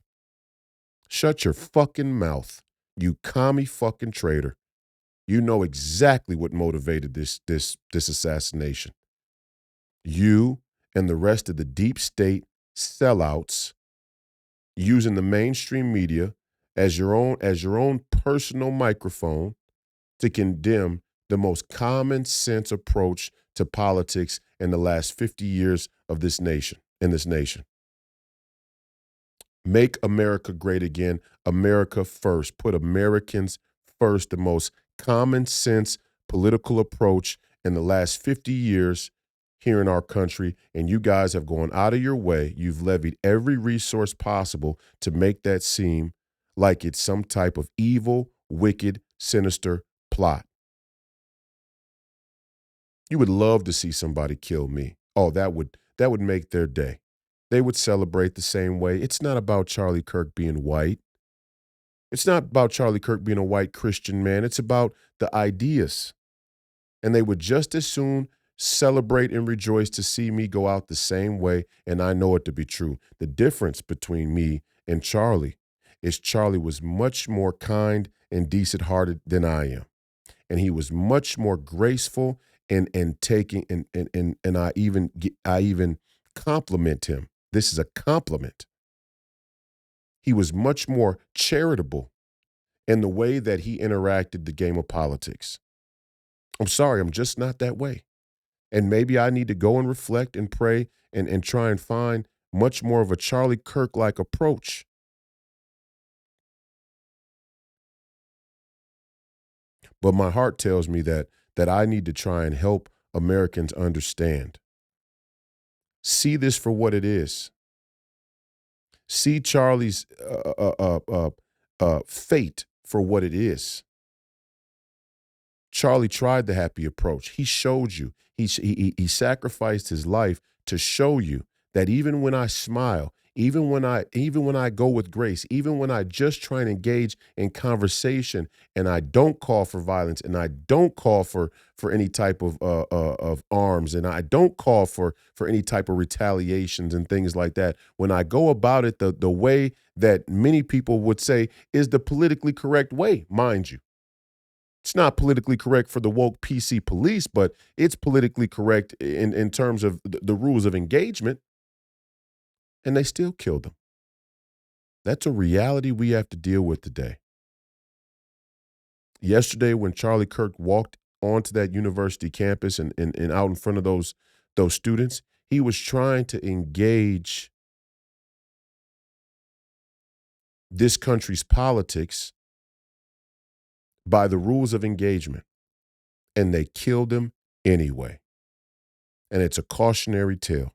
Shut your fucking mouth, you commie fucking traitor. You know exactly what motivated this assassination. You and the rest of the deep state sellouts using the mainstream media as your own personal microphone to condemn the most common sense approach to politics in the last 50 years of this nation, in this nation. Make America great again. America first. Put Americans first. The most common sense political approach in the last 50 years here in our country, and you guys have gone out of your way. You've levied every resource possible to make that seem like it's some type of evil, wicked, sinister plot. You would love to see somebody kill me. Oh, that would make their day. They would celebrate the same way. It's not about Charlie Kirk being white. It's not about Charlie Kirk being a white Christian man. It's about the ideas. And they would just as soon celebrate and rejoice to see me go out the same way, and I know it to be true. The difference between me and Charlie is Charlie was much more kind and decent-hearted than I am. And he was much more graceful and taking and I even compliment him. This is a compliment. He was much more charitable in the way that he interacted the game of politics. I'm sorry, I'm just not that way. And maybe I need to go and reflect and pray and try and find much more of a Charlie Kirk-like approach. But my heart tells me that I need to try and help Americans understand. See this for what it is. See Charlie's fate for what it is. Charlie tried the happy approach. He showed you. He sacrificed his life to show you that even when I smile, even when I go with grace, even when I just try and engage in conversation, and I don't call for violence, and I don't call for any type of arms, and I don't call for any type of retaliations and things like that. When I go about it the way that many people would say is the politically correct way, mind you. It's not politically correct for the woke PC police, but it's politically correct in terms of the rules of engagement. And they still killed them. That's a reality we have to deal with today. Yesterday, when Charlie Kirk walked onto that university campus and out in front of those students, he was trying to engage this country's politics by the rules of engagement, and they killed him anyway. And it's a cautionary tale.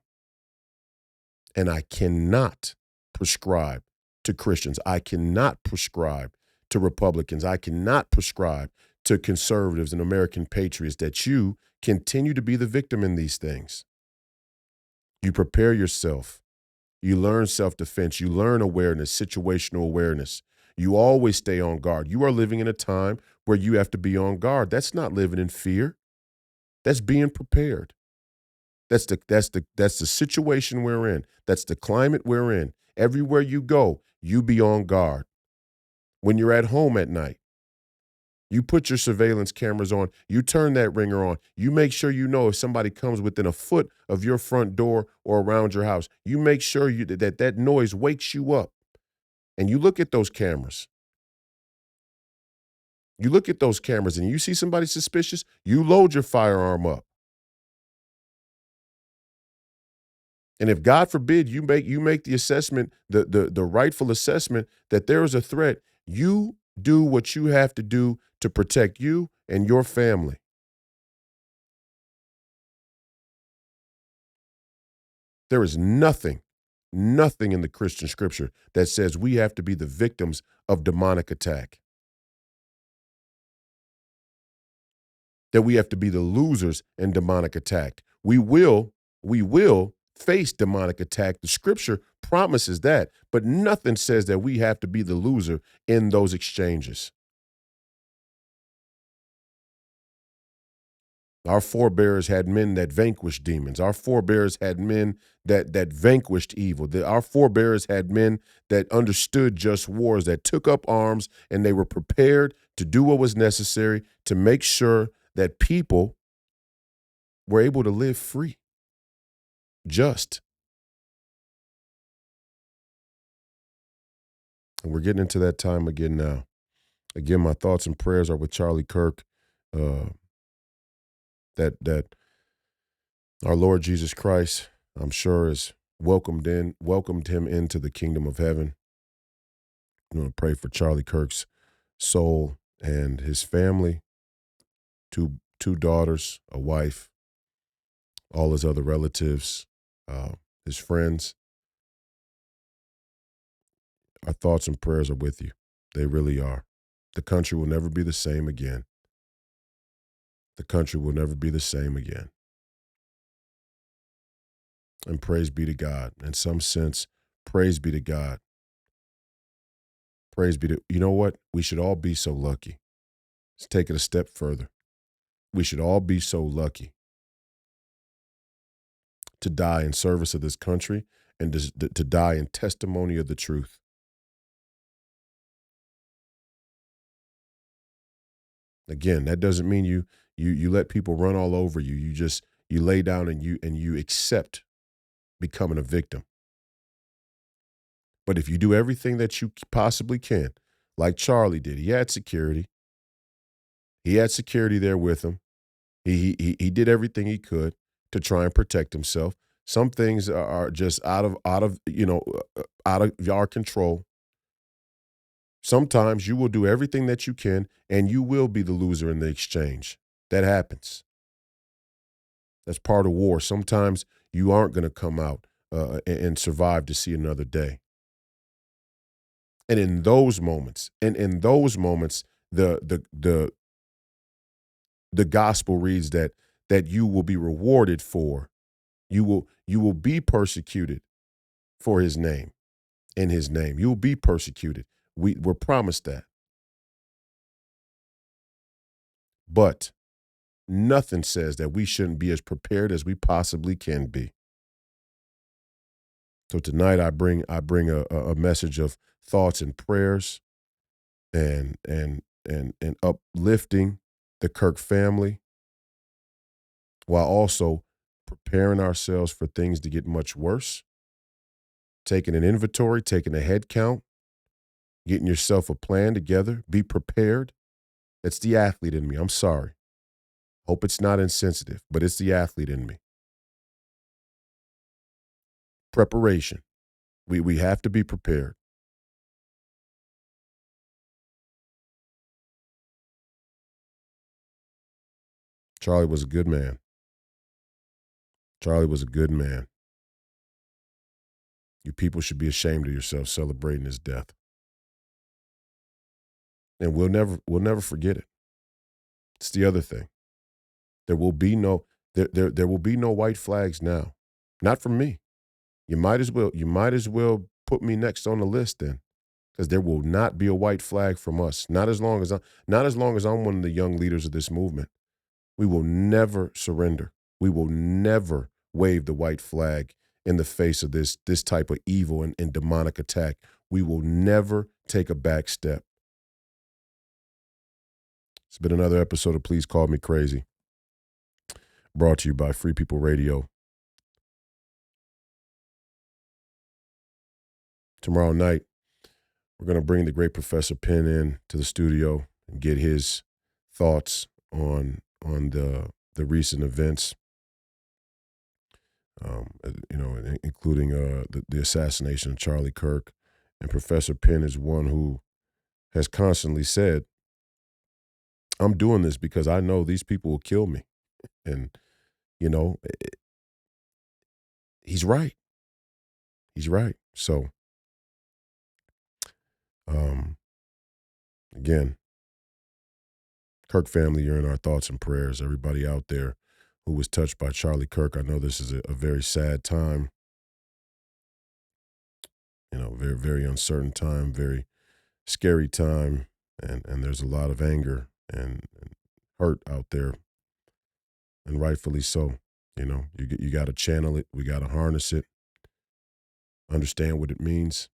And I cannot prescribe to Christians. I cannot prescribe to Republicans. I cannot prescribe to conservatives and American patriots that you continue to be the victim in these things. You prepare yourself. You learn self-defense. You learn awareness, situational awareness. You always stay on guard. You are living in a time where you have to be on guard. That's not living in fear. That's being prepared. That's the situation we're in. That's the climate we're in. Everywhere you go, you be on guard. When you're at home at night, you put your surveillance cameras on. You turn that ringer on. You make sure you know if somebody comes within a foot of your front door or around your house. You make sure that noise wakes you up. And you look at those cameras. You look at those cameras and you see somebody suspicious, you load your firearm up. And if God forbid you make the assessment, the rightful assessment that there is a threat, you do what you have to do to protect you and your family. There is nothing in the Christian scripture that says we have to be the victims of demonic attack. That we have to be the losers in demonic attack. We will face demonic attack. The scripture promises that, but nothing says that we have to be the loser in those exchanges. Our forebears had men that vanquished demons. Our forebears had men that vanquished evil. Our forebears had men that understood just wars, that took up arms, and they were prepared to do what was necessary to make sure that people were able to live free, just. And we're getting into that time again now. Again, my thoughts and prayers are with Charlie Kirk, that our Lord Jesus Christ, I'm sure, has welcomed him into the kingdom of heaven. I'm going to pray for Charlie Kirk's soul and his family, 2 daughters, a wife, all his other relatives, his friends. Our thoughts and prayers are with you. They really are. The country will never be the same again. The country will never be the same again. And praise be to God. In some sense, praise be to God. Praise be to, you know what? We should all be so lucky. Let's take it a step further. We should all be so lucky to die in service of this country and to die in testimony of the truth. Again, that doesn't mean you let people run all over you. You lay down and you accept becoming a victim. But if you do everything that you possibly can, like Charlie did, he had security. He had security there with him. He did everything he could to try and protect himself. Some things are just out of our control. Sometimes you will do everything that you can, and you will be the loser in the exchange. That happens. That's part of war. Sometimes you aren't going to come out and survive to see another day. And in those moments, the gospel reads that you will be rewarded for, you will be persecuted for his name, in his name. You will be persecuted. We're promised that. But nothing says that we shouldn't be as prepared as we possibly can be. So tonight I bring a message of thoughts and prayers and uplifting the Kirk family, while also preparing ourselves for things to get much worse, taking an inventory, taking a head count, getting yourself a plan together, be prepared. It's the athlete in me. I'm sorry. Hope it's not insensitive, but it's the athlete in me. Preparation. We have to be prepared. Charlie was a good man. Charlie was a good man. You people should be ashamed of yourself celebrating his death. And we'll never forget it. It's the other thing. There will be no white flags now. Not from me. You might as well put me next on the list then. Because there will not be a white flag from us. Not as long as I'm one of the young leaders of this movement. We will never surrender. We will never wave the white flag in the face of this type of evil and demonic attack. We will never take a back step. It's been another episode of Please Call Me Crazy, brought to you by Free People Radio. Tomorrow night, we're going to bring the great Professor Penn in to the studio and get his thoughts on the recent events, including the assassination of Charlie Kirk. And Professor Penn is one who has constantly said, I'm doing this because I know these people will kill me. And, he's right. He's right. So, again, Kirk family, you're in our thoughts and prayers. Everybody out there who was touched by Charlie Kirk, I know this is a very sad time. Very, very uncertain time, very scary time. And there's a lot of anger and hurt out there. And rightfully so. You got to channel it. We got to harness it. Understand what it means.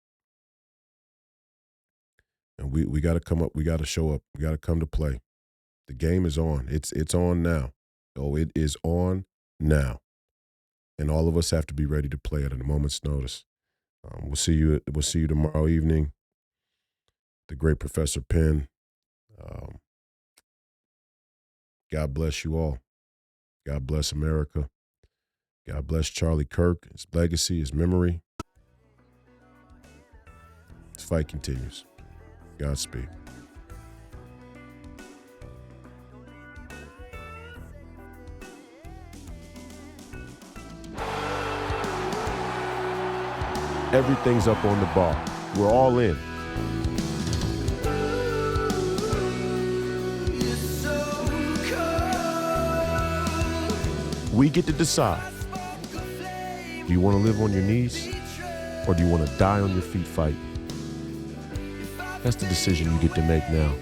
And we got to come up. We got to show up. We got to come to play. The game is on. It's on now. Oh, it is on now. And all of us have to be ready to play at a moment's notice. We'll see you tomorrow evening. The great Professor Penn. God bless you all. God bless America. God bless Charlie Kirk, his legacy, his memory. This fight continues. Godspeed. Everything's up on the bar. We're all in. We get to decide. Do you want to live on your knees, or do you want to die on your feet fighting? That's the decision you get to make now.